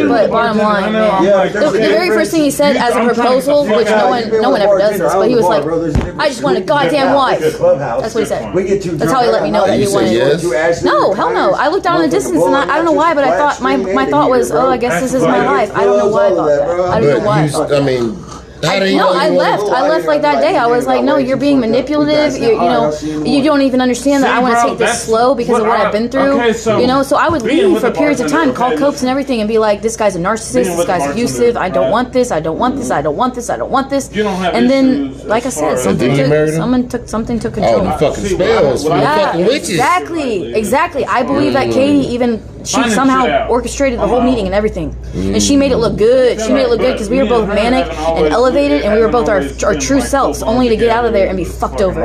But bottom line, the very first thing he said as a proposal, which no one ever does this, but he was like, I just want a goddamn wife. That's what he said. That's how he let me know that he wanted. Yes? No, hell no. I looked out in the distance and I don't know why, but I thought my thought was, oh, I guess this is my life. I don't know why I thought that. I don't know why I thought that. I mean, I left like that day. I was like, no, you're being manipulative. You don't even understand that I want to take this slow because of what I've been through. So I would leave for periods of time, call copes and everything, and be like, this guy's a narcissist. This guy's abusive. I don't want this. I don't want this. I don't want this. I don't want this. And then, like I said, something took control. Oh, the fucking spells. Yeah, fucking witches. Exactly. I believe that Katie she somehow orchestrated the whole meeting and everything, and she made it look good. She made it look good because we were both manic and elevated, and we were both our true selves, only to get out of there and be fucked over.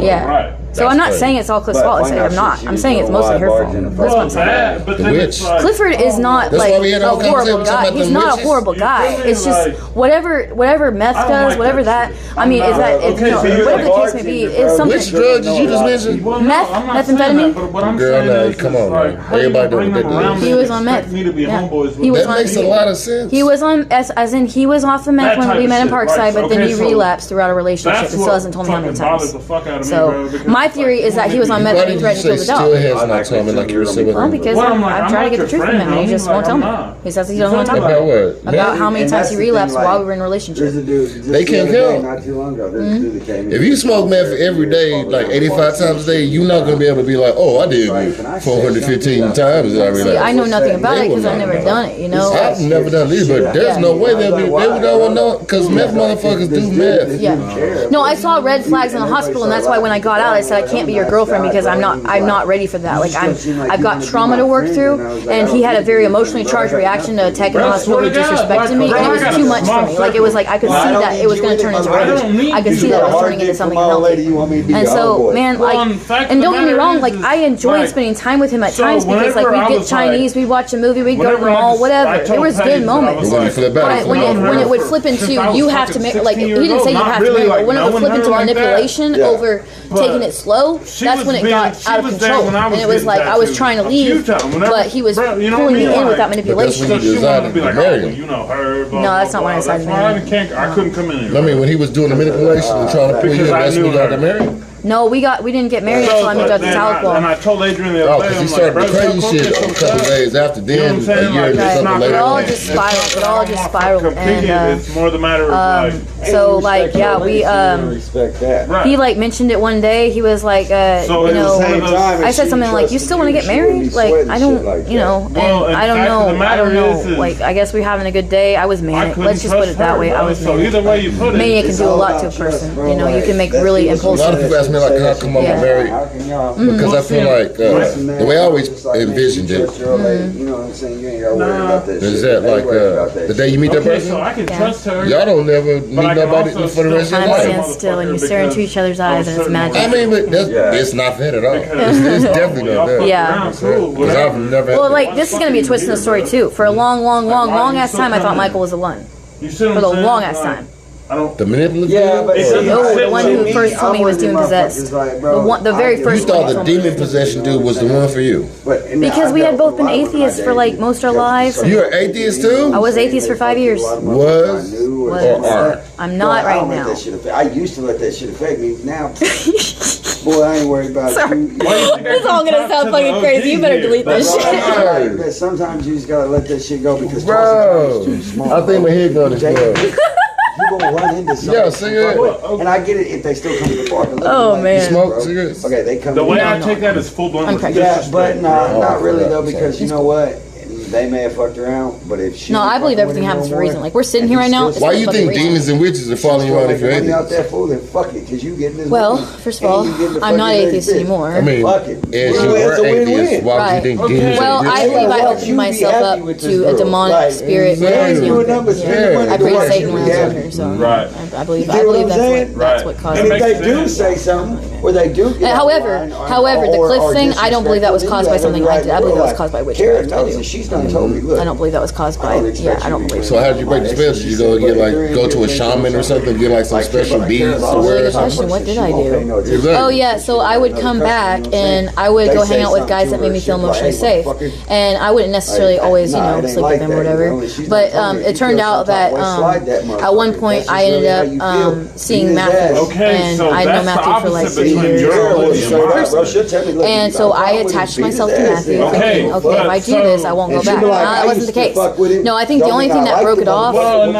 Yeah. So I'm not saying it's all Cliff's fault. I'm not. I'm saying it's mostly her fault. That's what I'm saying. The witch. Clifford is not like a horrible guy. He's not a horrible guy. It's just whatever meth does, whatever that. I mean, is that whatever the case may be, is something. Which drug did you just mention? Methamphetamine. Girl, now come on, man. Everybody doing that. He was on meth. That makes a lot of sense. He was on as in he was off the meth when we met in Parkside, but then he relapsed throughout a relationship. It still hasn't told me how many times. So my theory is that he was on meth and he threatened to kill the dog. Still has not told me like you were saying. Well, because I've tried to get the truth from him and he just won't tell me. He says he doesn't want to talk about it. About how many times he relapsed while we were in a relationship. They can't help. If you smoke meth every day, like 85 times a day, you're not going to be able to be like, oh, I did 415 times that I relapsed. See, I know nothing about it because I've never done it, I've never done it either, but there's no way they would know because meth motherfuckers do meth. Yeah. No, I saw red flags in the hospital, and that's why when I got out, I said I can't be your girlfriend because I'm not ready for that. Like I've got trauma to work through, and he had a very emotionally charged reaction to a tech in the hospital who disrespected me, and it was too much for me. Like it was like I could see that it was going to turn into rage. I could see that it was turning into something unhealthy. And so, man, like, and don't get me wrong, like I enjoyed spending time with him at times because like we'd get Chinese, we'd watch a movie, we'd go to the mall, whatever. There was good moments. But when it would flip into you have to make, like he didn't say you have to marry, but when it would flip into manipulation over taking it slow, that's when it got out of control. And it was like I was trying to leave, but he was pulling me in with that manipulation. That's when you decided to marry him. No, that's not when I decided to marry him. I couldn't come in here. I mean, when he was doing the manipulation and trying to pull you in, that's when you got to marry him. No, we didn't get married until I moved out to Tahlequah. And I told Adrian the other day, because he started the crazy shit a couple days after. Then a year or something later. It all just spiraled. And it's more the matter of like. So like yeah, we respect that. he like mentioned it one day. He was like, I said something like, "You still want to get married?" Like I don't, and I don't know. Like I guess we're having a good day. I was manic. Let's just put it that way. I was manic. Mania can do a lot to a person. You can make really impulsive. wondering like how come I'm married because I feel like the way I always envisioned it. You know what I'm saying? You ain't gotta worry about that. Is that like the day you meet that person? So I can trust her. Y'all don't never meet nobody for the rest of your Time life. stands still and you stare into each other's eyes and it's magic. I mean, but it's not that at all. It's definitely not that. Yeah. Because I've never. Well, like this is gonna be a twist in the story too. For a long ass time, I thought Michael was a one. For the long ass time. The manipulative? Yeah, but no, the one who first told me he was demon possessed. The very first You thought one. the demon possession dude was the one for you? Because we had both been atheists for like most of our lives. You're an atheist too? I was atheist for 5 years. Was or are? I'm not right now. I used to let that shit affect me. Now, boy, I ain't worried about it. This is all gonna sound fucking crazy. You better delete this shit. But sometimes you just gotta let that shit go because Bro, I think my head gonna explode. you're gonna run into something. Yeah, cigarette. And I get it if they still come to the park. Oh man. You smoke cigarettes? Okay, they come. The way I take that is full blown. Yeah, but not really though, because you know what? They may have fucked around, but if she... No, I believe everything happens for a reason. Like, we're sitting here right now. Why you think demons and witches are following you around if you're atheist? out there fool, then fuck it, because you getting this... Well, first of all, I'm not atheist anymore. I mean, fuck it. as you were atheist, why would you think demons Well, and I witches? believe I opened myself up to a demonic spirit when I was young. I prayed to Satan when I was younger, so I believe that's what caused it. If they do say something, or they do... However, the cliff thing, I don't believe that was caused by something I did. I believe that was caused by witchcraft. I do. She's done told me, look... I don't believe that was caused by. Yeah, I don't believe. So how did you break the spell? Did you go to a shaman or something, get like some special beads to wear or something? What did I do? Oh yeah, so I would come back and I would go hang out with guys that made me feel emotionally safe, and I wouldn't necessarily always, sleep with them or whatever. But it turned out that at one point I ended up seeing Matthew, and I know Matthew for like 3 years. And so I attached myself to Matthew, thinking, okay, if I do this, I won't go back. That wasn't the case. No, I think the only thing that broke it off was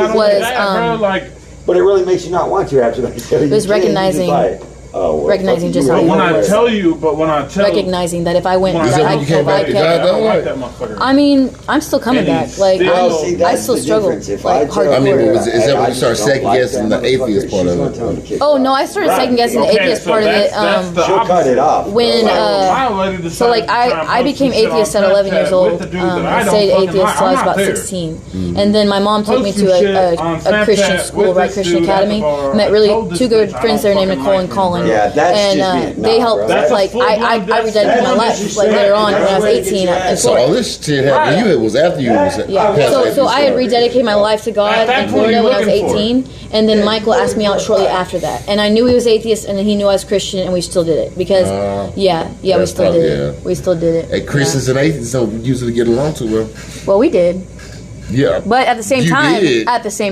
but it really makes you not want to after that. It was recognizing just how when I tell you, but when I tell recognizing that if I went, I mean, I'm still coming back. Like I still struggle. Like hardcore. I mean, is that when you start second guessing the atheist part of it? Oh no, I started second guessing the atheist part of it. She'll cut it off. When so like I became atheist at 11 years old. I stayed atheist till I was about 16, and then my mom took me to a Christian school, right, Christian Academy. Met really two good friends there named Nicole and Colin. Yeah, that's and they helped. Like I rededicated my life like later on when I was 18. So all this shit happened. You it was after you was. Yeah. So I had rededicated my life to God in Florida when I was 18, and then Michael asked me out shortly after that, and I knew he was atheist, and then he knew I was Christian, and we still did it because we still did it. We still did it. Hey, Christians and atheists don't usually get along too well. Well, we did. Yeah. But at the same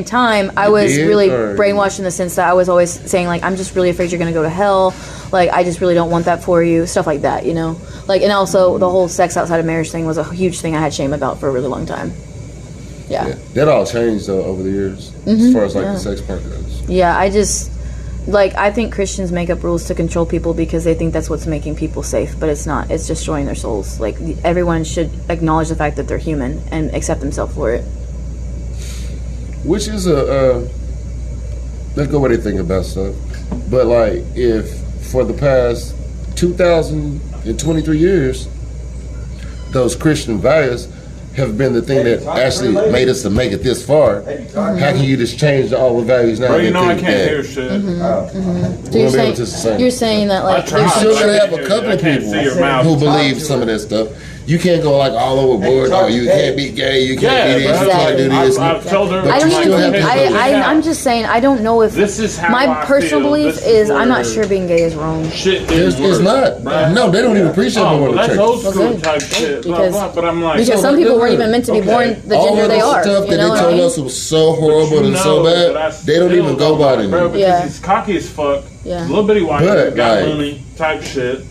time, I was really brainwashed in the sense that I was always saying like, I'm just really afraid you're going to go to hell. Like, I just really don't want that for you. Stuff like that, Like, and also the whole sex outside of marriage thing was a huge thing I had shame about for a really long time. Yeah. That all changed though over the years as far as like the sex part goes. Yeah, I think Christians make up rules to control people because they think that's what's making people safe, but it's not. It's destroying their souls. Like, everyone should acknowledge the fact that they're human and accept themselves for it. Which is let's go what they think about stuff. But like, if for the past 2,023 years, those Christian values have been the thing that actually made us to make it this far. How can you just change all the values now? Bro, I can't hear shit. So you're saying that like you're still gonna have a couple of people who believe some of that stuff. You can't go like all overboard. Oh, you can't be gay. You can't be this. You can't do this. I don't even think. I'm just saying. I don't know if this is how my personal belief is. I'm not sure being gay is wrong. It's not. No, they don't even appreciate more than that's old school type shit. But I'm like, because some people weren't even meant to be born the gender they are. All the stuff that they told us was so horrible and so bad, they don't even go by it anymore. Because he's cocky as fuck. Little bitty white, got money type shit.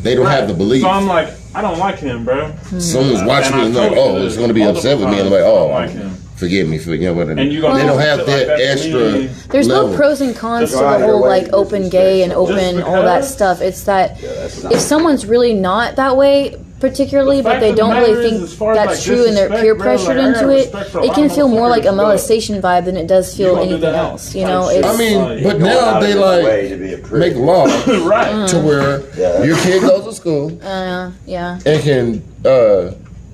They don't have the belief. So I'm like, I don't like him, bro. Someone's watching me and like, oh, it's going to be upset with me. And I'm like, oh, forgive me. They don't have that extra. There's no pros and cons to the whole like open gay and open all that stuff. It's that if someone's really not that way, particularly, but they don't really think that's true, and they're peer pressured into it. It can feel more like a molestation vibe than it does feel anything else. You know, I mean, but now they like make law to where your kid goes to school, and can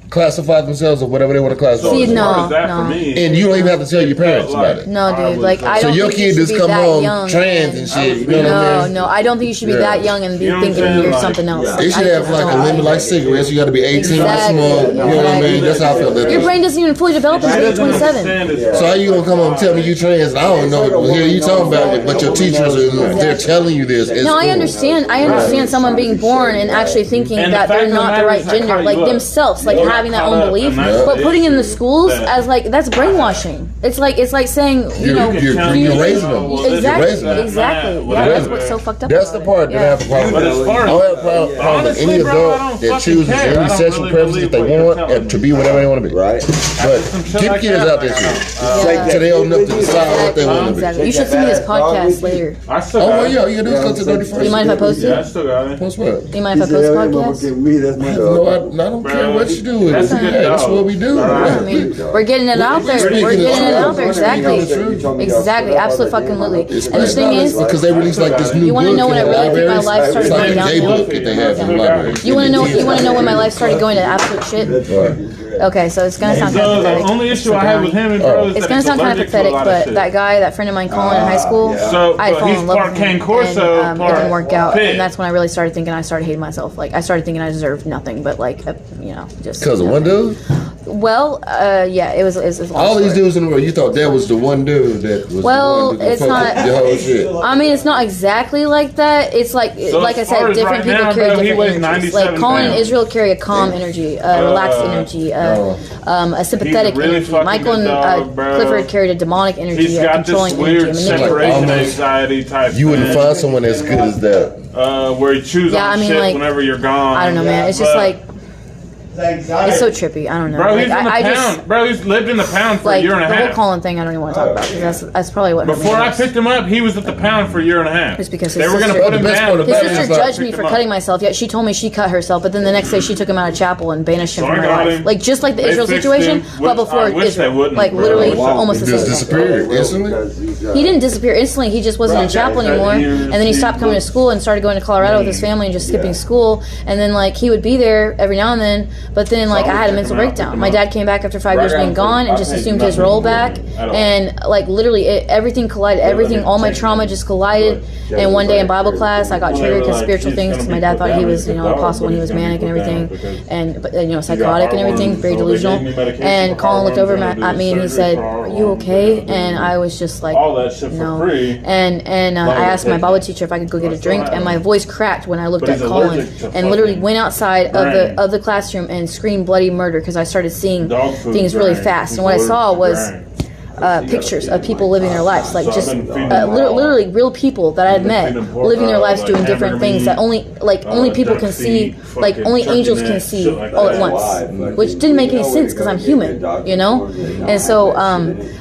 classify themselves or whatever they want to classify. See, no. And you don't even have to tell your parents about it. No, dude. Like, I don't. So your kid just come home trans and shit. You know what I mean? No, I don't think you should be that young and be thinking you're something else. They should have like a limit like cigarettes. You got to be 18 to smoke. You know what I mean? That's how I feel. Your brain doesn't even fully develop until you're 27. So how you gonna come home and tell me you trans? I don't know. Here you talking about it, but your teachers they're telling you this. No, I understand. I understand someone being born and actually thinking that they're not the right gender, like themselves, like having that own belief. But putting in the schools as like that's brainwashing. It's like saying you're raising them. Exactly. Yeah, that's what's so fucked up. That's the part that I have a problem with. I don't have a problem with any adult that chooses any sexual preferences that they want to be whatever they want to be. Right. But keep kids out there shit. So they old enough to decide what they want to be. Exactly. You should send me this podcast later. Oh well, yeah, you can do this to 31st. You mind if I post it? Yeah, I still got it. Post what? You mind if I post podcast? No, I don't care what you do with it. That's what we do. I mean, we're getting it out there. We're getting it out there. Exactly. Absolutely. And the thing is, because they released like this new book. You want to know when I really think my life started going downhill? You want to know when my life started going to absolute shit? Okay, so it's gonna sound kind of pathetic. The only issue I have with him is it's gonna sound kind of pathetic, but that guy, that friend of mine, Colin, in high school, I fell in love with him, and it didn't work out. And that's when I really started thinking I started hating myself. Like I started thinking I deserved nothing, but like just because of one dude. Well, yeah, it was all these dudes in the world. You thought that was the one dude that was. Well, the one it's not. The whole shit. I mean, it's not exactly like that. It's like I said, different people carry different energies. Like Colin and Israel carry a calm energy, a relaxed energy, a sympathetic energy. Michael and Clifford carried a demonic energy, a controlling energy, a manipulative anxiety type. You wouldn't find someone as good as that. Where you choose on shit whenever you're gone. I don't know, man. It's just like. It's so trippy. I don't know. Bro, he's in the pound. Bro, he's lived in the pound for a year and a half. The whole Colin thing, I don't even want to talk about because that's probably what. Before I picked him up, he was at the pound for a year and a half. It's because they were going to put him down. His sister judged me for cutting myself. Yet she told me she cut herself, but then the next day she took him out of chapel and banished him from her life. Like just like the Israel situation, but before Israel, like literally almost the same. He disappeared instantly. He didn't disappear instantly. He just wasn't in chapel anymore, and then he stopped coming to school and started going to Colorado with his family and just skipping school. And then like he would be there every now and then, but then like I had a mental breakdown. My dad came back after 5 years being gone and just assumed his role back, and like literally everything collided. All my trauma just collided. And one day in Bible class, I got triggered because spiritual things. Because my dad thought he was, an apostle when he was manic and everything, and psychotic and everything, very delusional. And Colin looked over at me and he said, "Are you okay?" And I was just like, "No." And I asked my Bible teacher if I could go get a drink, and my voice cracked when I looked at Colin, and literally went outside of the classroom and screamed bloody murder because I started seeing things really fast. And what I saw was pictures of people living their lives, like just literally real people that I had met living their lives doing different things that only people can see, like only angels can see all at once, which didn't make any sense because I'm human, And so,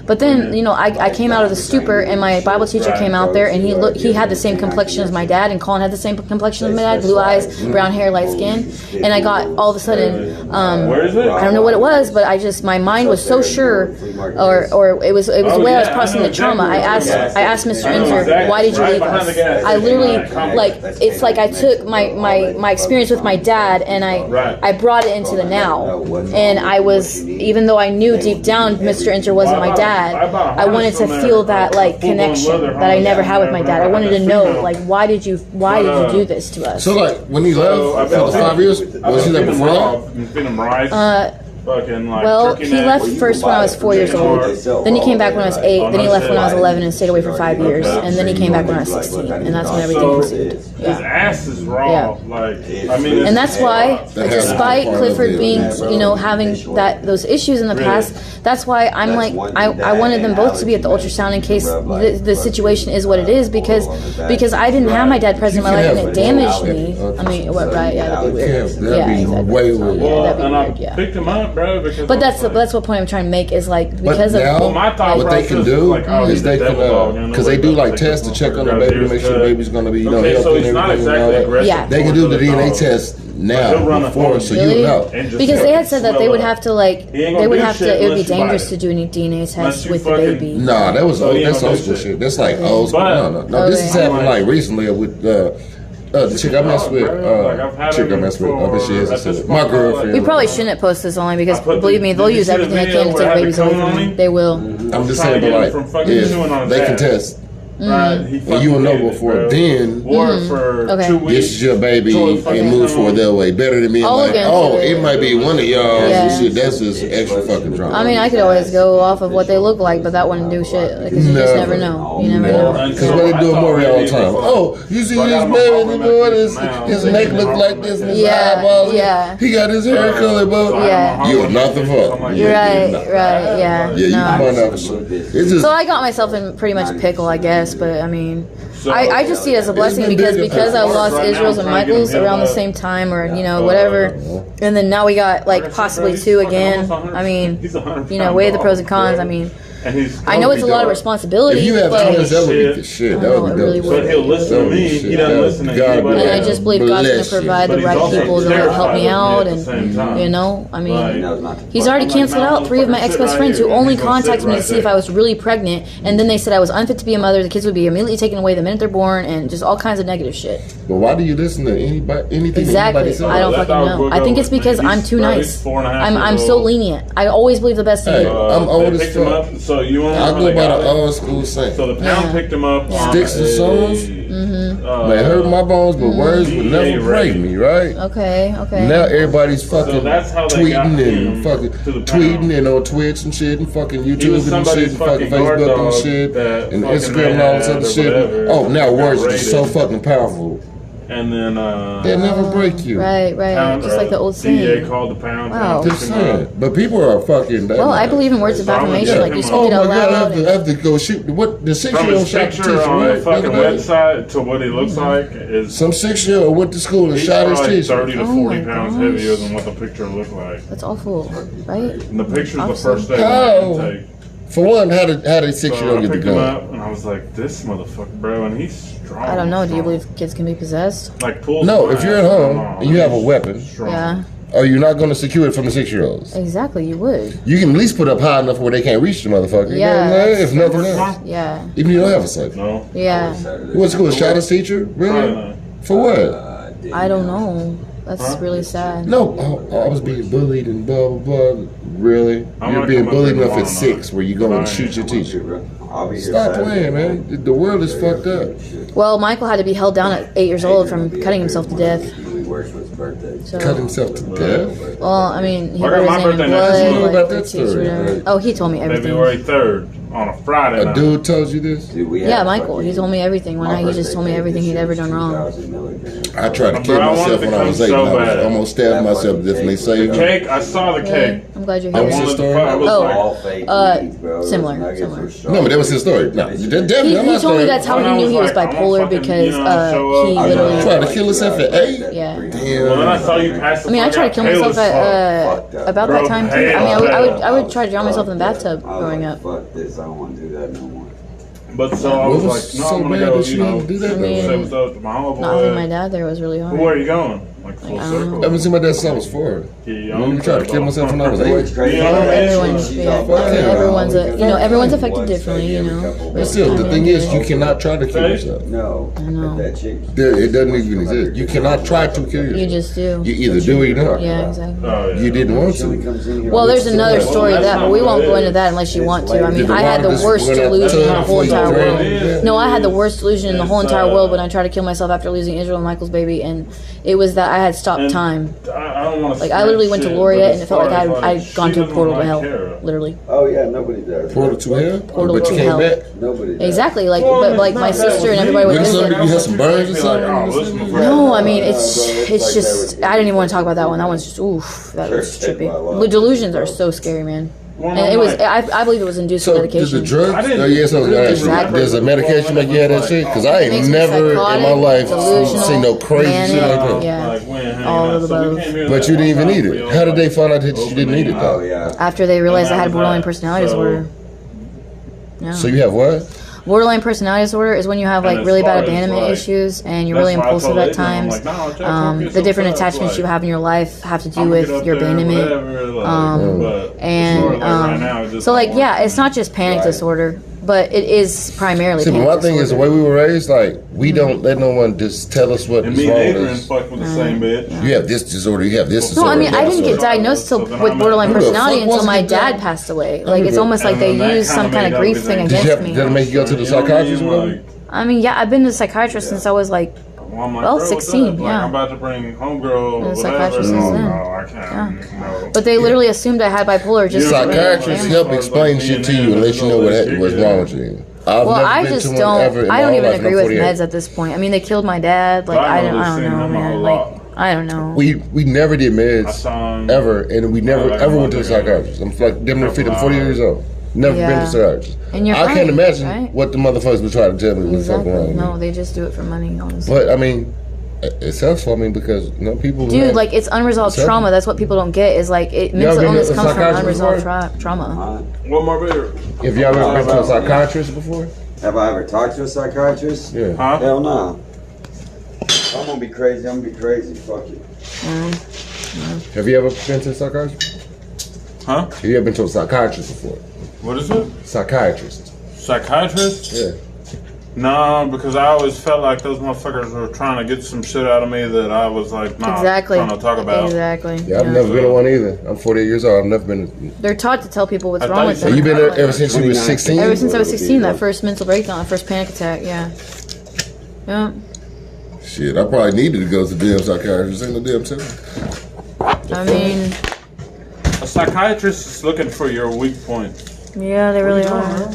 but then I came out of the stupor, and my Bible teacher came out there, and he had the same complexion as my dad, and Colin had the same complexion as my dad, blue eyes, brown hair, light skin, and I got all of a sudden, I don't know what it was, but my mind was so sure, or it was the way I was processing the trauma. I asked Mr. Inzer, why did you leave us? I literally, it's like I took my experience with my dad and I brought it into the now. And I was, even though I knew deep down Mr. Inzer wasn't my dad, I wanted to feel that connection that I never had with my dad. I wanted to know, why did you do this to us? So when he left for the 5 years, was he there before that? Well, he left first when I was 4 years old. Then he came back when I was 8. Then he left when I was 11 and stayed away for 5 years. And then he came back when I was 16. And that's when everything ensued. His ass is raw. And that's why, despite Clifford being, having those issues in the past, that's why I'm like, I wanted them both to be at the ultrasound in case the situation is what it is, because I didn't have my dad present in my life and it damaged me. I mean, right? Yeah, that'd be weird. That'd be way weird. That'd be weird. Yeah. Picked him up. But that's what point I'm trying to make is because of what they can do is they can because they do tests to check on the baby to make sure the baby's going to be healthy and everything. Yeah, they can do the DNA test now before, so you know. Because they had said that they would have to like, they would have to. It would be dangerous to do any DNA tests with the baby. Nah, that was that's old school shit. That's like old school. No. This is happening like recently with the chick I messed with. Chick I messed with. I bet she is my girlfriend. We probably shouldn't post this only because believe me, they'll use everything they can to take babies away from me. They will. I'm just saying, but like, they can test. Mm-hmm. And you will know before then. This is your baby and move forward that way. Better than being like, it might be one of y'all. Shit, that's just extra fucking drama. I mean, I could always go off of what they look like, but that wouldn't do shit because you just never know. You never know. Because what they do more all the time. Oh, you see this baby boy? His neck look like this. And his eyeballs. Yeah. He got his hair colored, but you are not the fuck. Right. Yeah. You come on out. So I got myself in pretty much a pickle, I guess. But I mean, I just see it as a blessing because I lost Israel's and Michael's around the same time, or whatever, and then now we got like possibly 2 again. I mean, weigh the pros and cons. I mean, I know it's a lot of responsibility. If you have twins, that would be the shit. That would be really would. But he'll listen to me. He doesn't listen to anybody. And I just believe God's going to provide the right people to help me out. And, I mean, he's already canceled out 3 of my ex-best friends who only contacted me to see if I was really pregnant. And then they said I was unfit to be a mother. The kids would be immediately taken away the minute they're born, and just all kinds of negative shit. But why do you listen to anything exactly. I don't fucking know. I think it's because I'm too nice. I'm so lenient. I always believe the best in you. I'm old as fuck. So you want I go by the old school saying. So the pound picked him up. Sticks and stones may hurt my bones, but words would never break me, right? Okay. Now everybody's fucking tweeting and on Twitch and shit and fucking YouTube and shit and fucking Facebook and shit and Instagram and all this other shit. Oh, now words are just so fucking powerful. And then they'll never break you. Right. Just like the old saying. DA called the pound. Wow. Just saying. But people are fucking. Well, I believe in words of affirmation. Like you speak it out loud. I have to go shoot. What the 6-year-old shot the teacher on the fucking website to what he looks like is some 6-year-old went to school and shot his teacher. 30 to 40 pounds heavier than what the picture looked like. That's awful, right? And the picture's the first day of the intake. For one, how did 6-year-old get the gun? And I was like, this motherfucker, bro, and he's strong. I don't know. Do you believe kids can be possessed? Like no, if you're at home and you have a weapon, are you not going to secure it from the 6-year-olds? Exactly, you would. You can at least put up high enough where they can't reach the motherfucker. Yeah. If nothing else. Yeah. Even if you don't have a sight. No. Yeah. He went to school, shot his teacher? Really? For what? I don't know. That's really sad. No, I was being bullied and blah, blah, blah. Really? You're being bullied enough at 6 where you go and shoot your teacher. Stop playing, man. The world is fucked up. Well, Michael had to be held down at 8 years old from cutting himself to death. So, cut himself to death? Well, I mean, he wrote his name in blood. About that story. Oh, he told me everything. February 3rd on a Friday night. A dude told you this? Yeah, Michael. He told me everything. One night he just told me everything he'd ever done wrong. I tried to kill myself when I was 8. I was almost stabbed myself to death and they saved me. Cake, I saw the cake. I'm glad you're here. That was his story? Similar. No, but that was his story. No, he told me that's how he knew he was bipolar because he literally tried to kill himself at 8? Yeah. Damn. I mean, I tried to kill myself at about that time too. I mean, I would try to drown myself in the bathtub growing up. Fuck this, I don't want to do that no more. But so I was like, no, I'm gonna go, do that. Not with my dad there was really hard. Where are you going? Like full circle. I haven't seen my dad since I was 4. I tried to kill myself when I was 8. Everyone's affected differently, But still, the thing is, you cannot try to kill yourself. No. I know. It doesn't even exist. You cannot try to kill yourself. You just do. You either do or you don't. Yeah, exactly. You didn't want to. Well, there's another story of that, but we won't go into that unless you want to. I mean, I had the worst delusion in the whole entire world. No, I had the worst delusion in the whole entire world when I tried to kill myself after losing Israel and Michael's baby, and it was that I had stopped time. Like, I literally went to Laureate, and it felt like I'd gone to a portal to hell. Literally. Oh, yeah, nobody does. Portal to hell? Portal to hell. Nobody does. Exactly. Like, but like my sister and everybody would visit. You had some burns or something? No, I mean, it's just, I didn't even want to talk about that one. That one's just, oof, that was trippy. The delusions are so scary, man. And it was, I believe it was induced with medication. So, did the drugs? Exactly. There's a medication that you had that shit? Because I ain't never in my life seen no crazy shit like that. Yeah, all of the above. But you didn't even need it. How did they find out that you didn't need it, though? After they realized I had borderline personality disorder. So you have what? Borderline personality disorder is when you have like really bad abandonment issues and you're really impulsive at times. The different attachments you have in your life have to do with your abandonment. So like, yeah, it's not just panic disorder, but it is primarily panic my disorder. thing is the way we were raised, like, we don't let no one just tell us what is wrong with us. Fuck with the same bitch. You have this disorder, you have this disorder. No, I mean, I didn't get diagnosed with borderline personality until my dad passed away. Like, it's almost like they used some kind of grief thing against me. Did it make you go to the psychiatrist? I mean, yeah, I've been to a psychiatrist since I was like, 16, yeah. I'm about to bring homegirl or whatever. I can't. No. But they literally assumed I had bipolar. Just psychiatrists help explain shit to you and let you know what's wrong with you. I just don't. I don't even agree with meds at this point. I mean, they killed my dad. Like I don't know, man. Like I don't know. We never did meds ever, and we never ever went to a psychiatrist. I'm like, I'm 40 years old. Never been to a psychiatrist. And I can't imagine what the motherfuckers would try to tell me was fucking wrong. No, they just do it for money, honestly. But I mean, it's helpful. I mean, because people. Dude, like it's unresolved trauma. That's what people don't get. Is like mental illness comes from unresolved trauma. What more beer? Have y'all ever been to a psychiatrist before? Have I ever talked to a psychiatrist? Yeah. Hell no. I'm gonna be crazy. Fuck it. Have you ever been to a psychiatrist? Have you ever been to a psychiatrist before? What is it? Psychiatrist. Psychiatrist? Yeah. No, because I always felt like those motherfuckers were trying to get some shit out of me that I was like not trying to talk about. Exactly. Yeah, I've never been to one either. I'm 48 years old. I've never been. They're taught to tell people what's wrong with them. So you've been there ever since you were 16? Ever since I was 16, that first mental breakdown, that first panic attack, yeah. Shit, I probably needed to go to the damn psychiatrist. Ain't no damn telling. I mean, a psychiatrist is looking for your weak points. Yeah, they really are.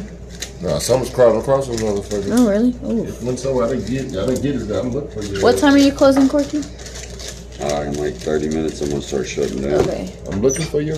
Nah, someone's crawling across those motherfuckers. Oh, really? Oh. When so I didn't get it. I'm looking for you. What time are you closing, Corky? In like 30 minutes, I'm gonna start shutting down. Okay. I'm looking for you.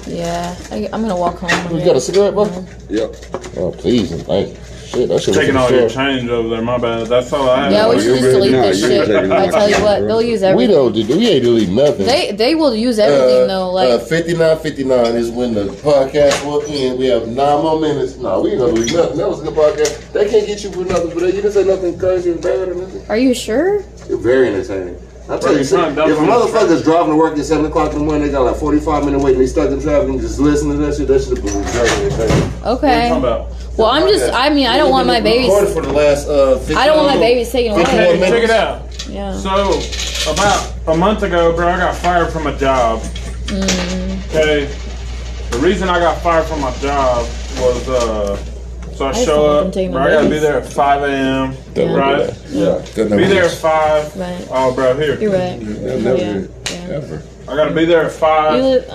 Yeah, I'm gonna walk home. You got a cigarette, bro? Yep. Oh, please and thank you. Shit, that shit taking all your change over there. My bad. That's all I have. Yeah, we should just delete this shit. I tell you what, they'll use everything. We don't. We ain't delete nothing. They will use everything though. Like 59:59 is when the podcast will end. We have 9 more minutes. No, we ain't gonna delete nothing. That was a good podcast. They can't get you for nothing, but you didn't say nothing crazy or bad or nothing. Are you sure? You're very entertaining. I tell you, if a motherfucker's driving to work at 7 o'clock in the morning, they got like 45-minute wait and they stuck in traffic and just listen to that shit be very entertaining. Okay. Well, I don't want my babies. For the last, I don't want my babies taken away. Okay, check it out. Yeah. So, about a month ago, bro, I got fired from a job. Okay. The reason I got fired from my job was, so I show up, bro, I gotta be there at 5 a.m., right? Yeah. Be there at 5. Right. Oh, bro, here. You're right. Ever. I gotta be there at 5. You live,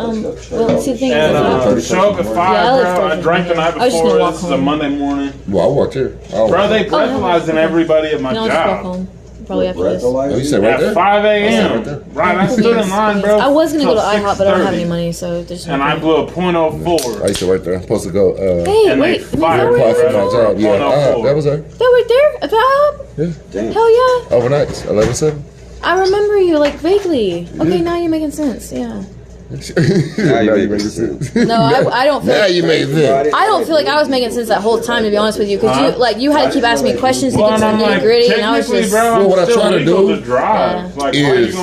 well, see, the thing and show up at 5, bro. I drank the night before. This is a Monday morning. Well, I worked here. Bro, they breathalyzing everybody at my job. Probably after this. Oh, you said right there? At 5 a.m. Right, I stood in line, bro. I was gonna go to IHOP, but I don't have any money, so there's no. And I blew a .04. I used to right there. I'm supposed to go. Hey, wait. Apply for my job. Yeah, that was her. That right there at the IHOP? Yeah. Damn. Hell yeah. Overnight, 11/7. I remember you like vaguely. Okay, now you're making sense. Yeah. Now you making sense. No, I don't feel. Now you made sense. I don't feel like I was making sense that whole time, to be honest with you, because you had to keep asking me questions to get to the nitty gritty, and I was just. Well, what I try to do is like,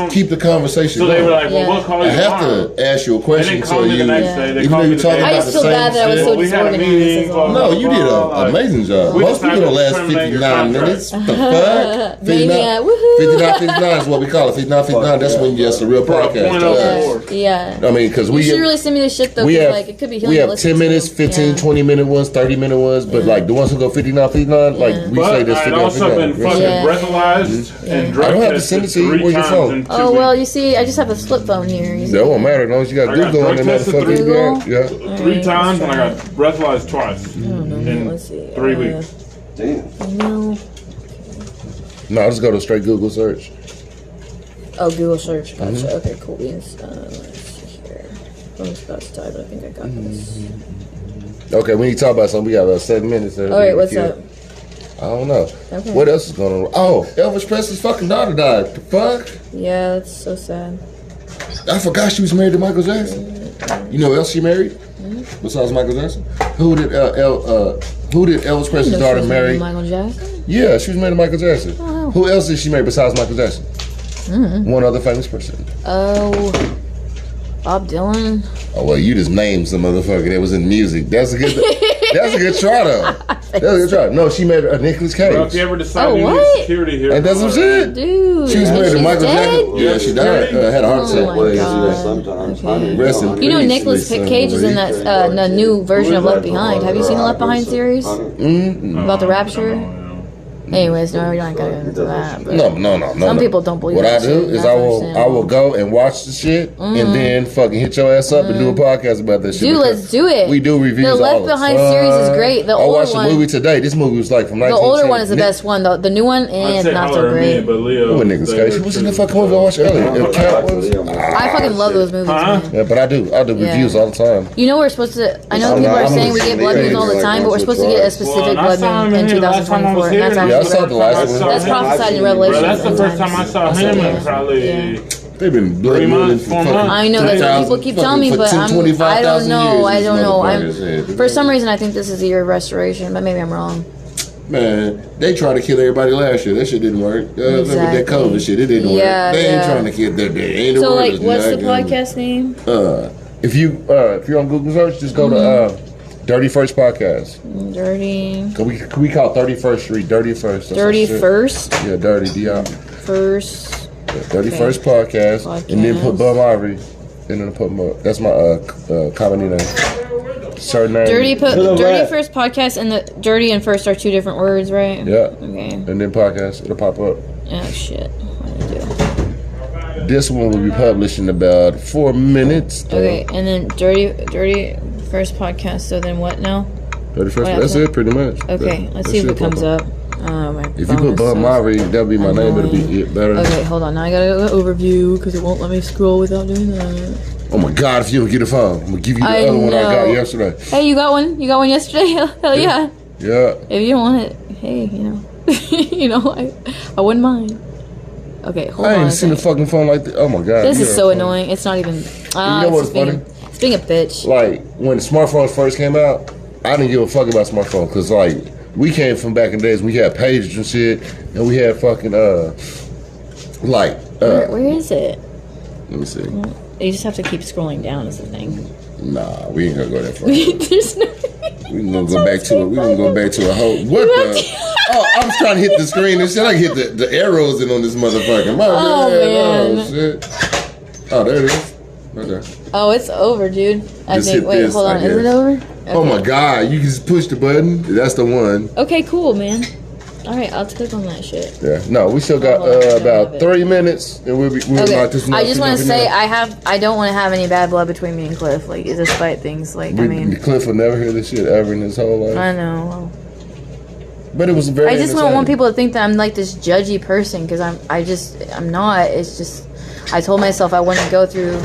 keep the conversation. So they were like, "Well, we'll call you." I have to ask you a question so you. Even though you're talking about the same shit. I just feel bad that I was so disorganized. No, you did an amazing job. Most people don't last 59 minutes. What the fuck? 59 is what we call it. 59. That's when it's a real podcast. Yeah. I mean, because you should really send me this shit though. Like it could be healing. We have 10 minutes, 15, 20-minute ones, 30-minute ones, but like the ones who go 59, like we say this. I've also been fucking breathalyzed and drug I don't have to send it to you. Where's your phone? Oh well, you see, I just have a flip phone here. That won't matter as long as you got Google on that motherfucker. Yeah. 3 times and I got breathalyzed twice in Let's see. 3 weeks. Damn. No, I'll just go to straight Google search. Oh, Google search. Gotcha. Okay, cool beans. Let's see here. I was about to type, but I think I got this. Okay, we need to talk about something. We got about 7 minutes. All right, what's up? I don't know. Okay. What else is going on? Oh, Elvis Presley's fucking daughter died. The fuck? Yeah, that's so sad. I forgot she was married to Michael Jackson. You know who else she married? Besides Michael Jackson? Who did Elvis Presley's daughter marry? Michael Jackson? Yeah, she was married to Michael Jackson. Oh. Who else did she marry besides Michael Jackson? One other famous person. Oh, Bob Dylan. Oh well, you just named some motherfucker that was in music. That's a good try though. That's a good try. No, she married Nicolas Cage. Bro, if you ever decide you need security here, ain't that some shit? Dude, she was married to Michael Jackson. Yeah, she died. Had a heart attack. You know, Nicolas Cage is in that the new version of Left Behind. Have you seen the Left Behind series? About the rapture? Anyways, no, we're not gonna get into that. No. Some people don't believe what that. What I do is I will go and watch the shit and then fucking hit your ass up and do a podcast about that shit. Dude, let's do it. We do reviews. The Left Behind series is great. The older watched the movie today. This movie was like from 19. The older one is the best one. The new one is not so great. Who Nicolas Cage? She was in the fucking movie I watched earlier. I fucking love those movies. Yeah, but I do reviews all the time. You know we're supposed to. I know people are saying we get blood moons all the time, but we're supposed to get a specific blood moon in 2024, and that's I saw the last one. That's prophesied in Revelation. Bro, that's the first time I saw him in probably. They've been blood moons for I know that people keep telling me, but I don't know. For some reason, I think this is the year of restoration, but maybe I'm wrong. Man, they tried to kill everybody last year. That shit didn't work. Look at that COVID shit. It didn't work. They ain't trying to kill that. So, like, what's the podcast name? If you're on Google search, just go to Dirty First Podcast. Dirty. Can we call 31st Street Dirty First? Dirty First? Yeah, Dirty D.I. First. Dirty First Podcast. And then put Bum Ivory. And then put that's my comedy name. Surname. Dirty First Podcast and the Dirty and First are two different words, right? Yeah. Okay. And then podcast. It'll pop up. Oh, shit. What did I do? This one will be published in about 4 minutes. Okay, and then Dirty First Podcast. So then what now? 31st. That's it, pretty much. Okay, let's see if it comes up. If you put Bum Ivory, that'll be my name. It'll be better. Okay, hold on. Now I gotta go to overview because it won't let me scroll without doing that. Oh my God! If you don't get a phone, I'm gonna give you the other one I got yesterday. Hey, you got one? You got one yesterday? Hell yeah. Yeah. If you don't want it, hey, I wouldn't mind. Okay, hold on. I ain't seen a fucking phone like this. Oh my God. This is so annoying. It's not even. You know what's funny? It's being a bitch. Like when smartphones first came out, I didn't give a fuck about smartphones because like we came from back in the days. We had pages and shit, and we had fucking where is it? Let me see. You just have to keep scrolling down is the thing. Nah, we ain't gonna go that far. There's no. We can go back to it. We can go back to a whole. What the? Oh, I was trying to hit the screen and shit. I hit the arrows in on this motherfucker. Man. Oh shit. Oh, there it is. Right there. Oh, it's over, dude. I just think. Wait, this, hold on. Is it over? Okay. Oh my God! You can just push the button. That's the one. Okay, cool, man. All right, I'll click on that shit. Yeah. No, we still got about 30 minutes, and we'll okay. knock this. I just want to say I don't want to have any bad blood between me and Cliff. Like, despite things like Cliff will never hear this shit ever in his whole life. I know. But it was very. I just don't want people to think that I'm like this judgy person because I'm not. It's just I told myself I wouldn't go through,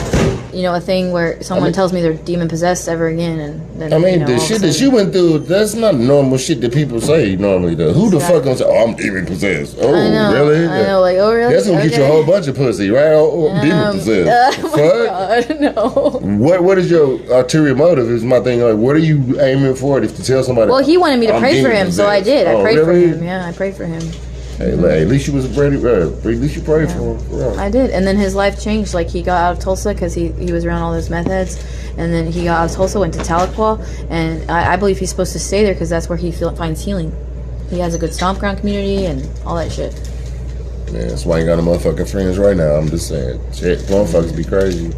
a thing where someone tells me they're demon possessed ever again, and then the shit that you went through, that's not normal shit that people say normally. Though, who the fuck gonna say, "Oh, I'm demon possessed"? Oh, really? I know, like, oh, really? That's gonna get you a whole bunch of pussy, right? Oh, I'm demon possessed. Oh my God, no. What is your ulterior motive? Is my thing. Like, what are you aiming for? If to tell somebody? Well, he wanted me to pray for him, so I did. I prayed for him. Yeah, I prayed for him. Hey, at least you was ready. At least you prayed for him. I did, and then his life changed. Like he got out of Tulsa because he was around all those meth heads, and then he got out of Tulsa, went to Tahlequah, and I believe he's supposed to stay there because that's where he finds healing. He has a good stomp ground community and all that shit. Man, that's why I ain't got no motherfucking friends right now. I'm just saying, shit, motherfuckers be crazy.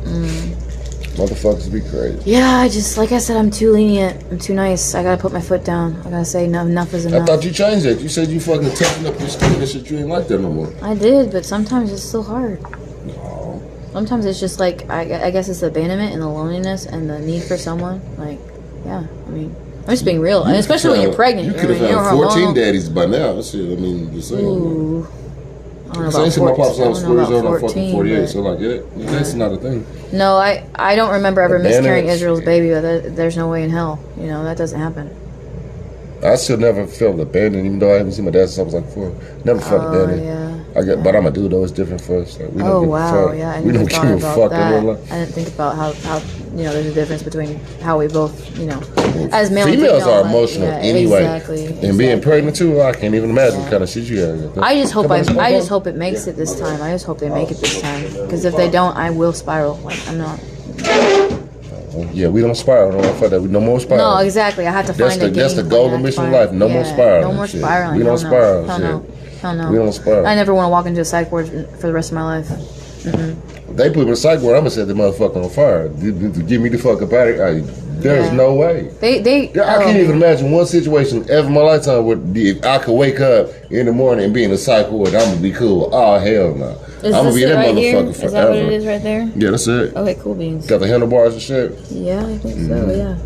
Motherfuckers be crazy. Yeah, I just, like I said, I'm too lenient. I'm too nice. I gotta put my foot down. I gotta say, no, enough is enough. I thought you changed that. You said you fucking toughened up your skin and shit. You ain't like that no more. I did, but sometimes it's still hard. No. Sometimes it's just like, I guess it's the abandonment and the loneliness and the need for someone. Like, yeah, I mean, I'm just being real. And especially when you're pregnant. You could have found 14 daddies by now. Shit, I mean, just saying. Ooh. I don't know about 14. My pop's on 4 years old, I'm fucking 48, so like, that's not a thing. No, I don't remember ever miscarrying Israel's baby, but there's no way in hell. That doesn't happen. I still never felt abandoned, even though I haven't seen my dad since I was like 4. Never felt abandoned. Yeah. But I'm a dude though. It's different for us. Like, we don't give a fuck. Yeah, we don't give a fuck in real life. I didn't think about how there's a difference between how we both as male females and are emotional anyway. Exactly. And being pregnant too, I can't even imagine what kind of shit you got. I just hope it makes it this time. I just hope they make it this time. Because if they don't, I will spiral. Like I'm not. Yeah, we don't spiral. No, fuck that. No more spiral. No, exactly. I have to find that's the goal and mission of life. No more spiral. No more spiraling. We don't spiral. Hell no. Hell no. We don't spiral. I never want to walk into a psych ward for the rest of my life. They put me in a psych ward, I'm gonna set the motherfucker on fire. Get me the fuck up out of here. There's no way. I can't even imagine one situation ever in my lifetime where if I could wake up in the morning and be in a psych ward, I'm gonna be cool. Oh hell no. I'm gonna be in that motherfucker forever. Is that what it is right there? Yeah, that's it. Okay, cool beans. Got the handlebars and shit. Yeah, I think so. Yeah.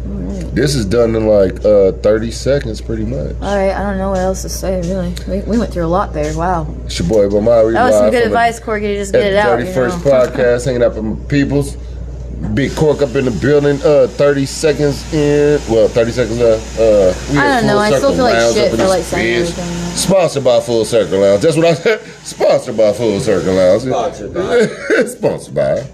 All right. This is done in like 30 seconds, pretty much. All right, I don't know what else to say. Really, we went through a lot there. Wow. It's your boy Bomari. That was some good advice, Corky. To just get it out. 31st podcast, hanging out with my peoples. Big Cork up in the building. 30 seconds in. Well, 30 seconds left. I don't know. I still feel like shit for like saying everything. Sponsored by Full Circle Lounge. That's what I said. Sponsored by Full Circle Lounge. Sponsored by.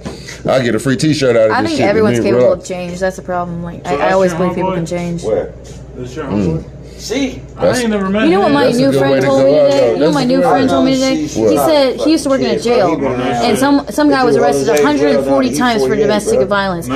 I get a free T-shirt out of I this think shit. everyone's capable of change. That's the problem. Like I always believe people can change. Where? This your homeboy? See, I ain't never met You know what my new friend told me today? You know what my new friend told me today? He said he used to work in a jail, and some guy was arrested 140 times for domestic violence.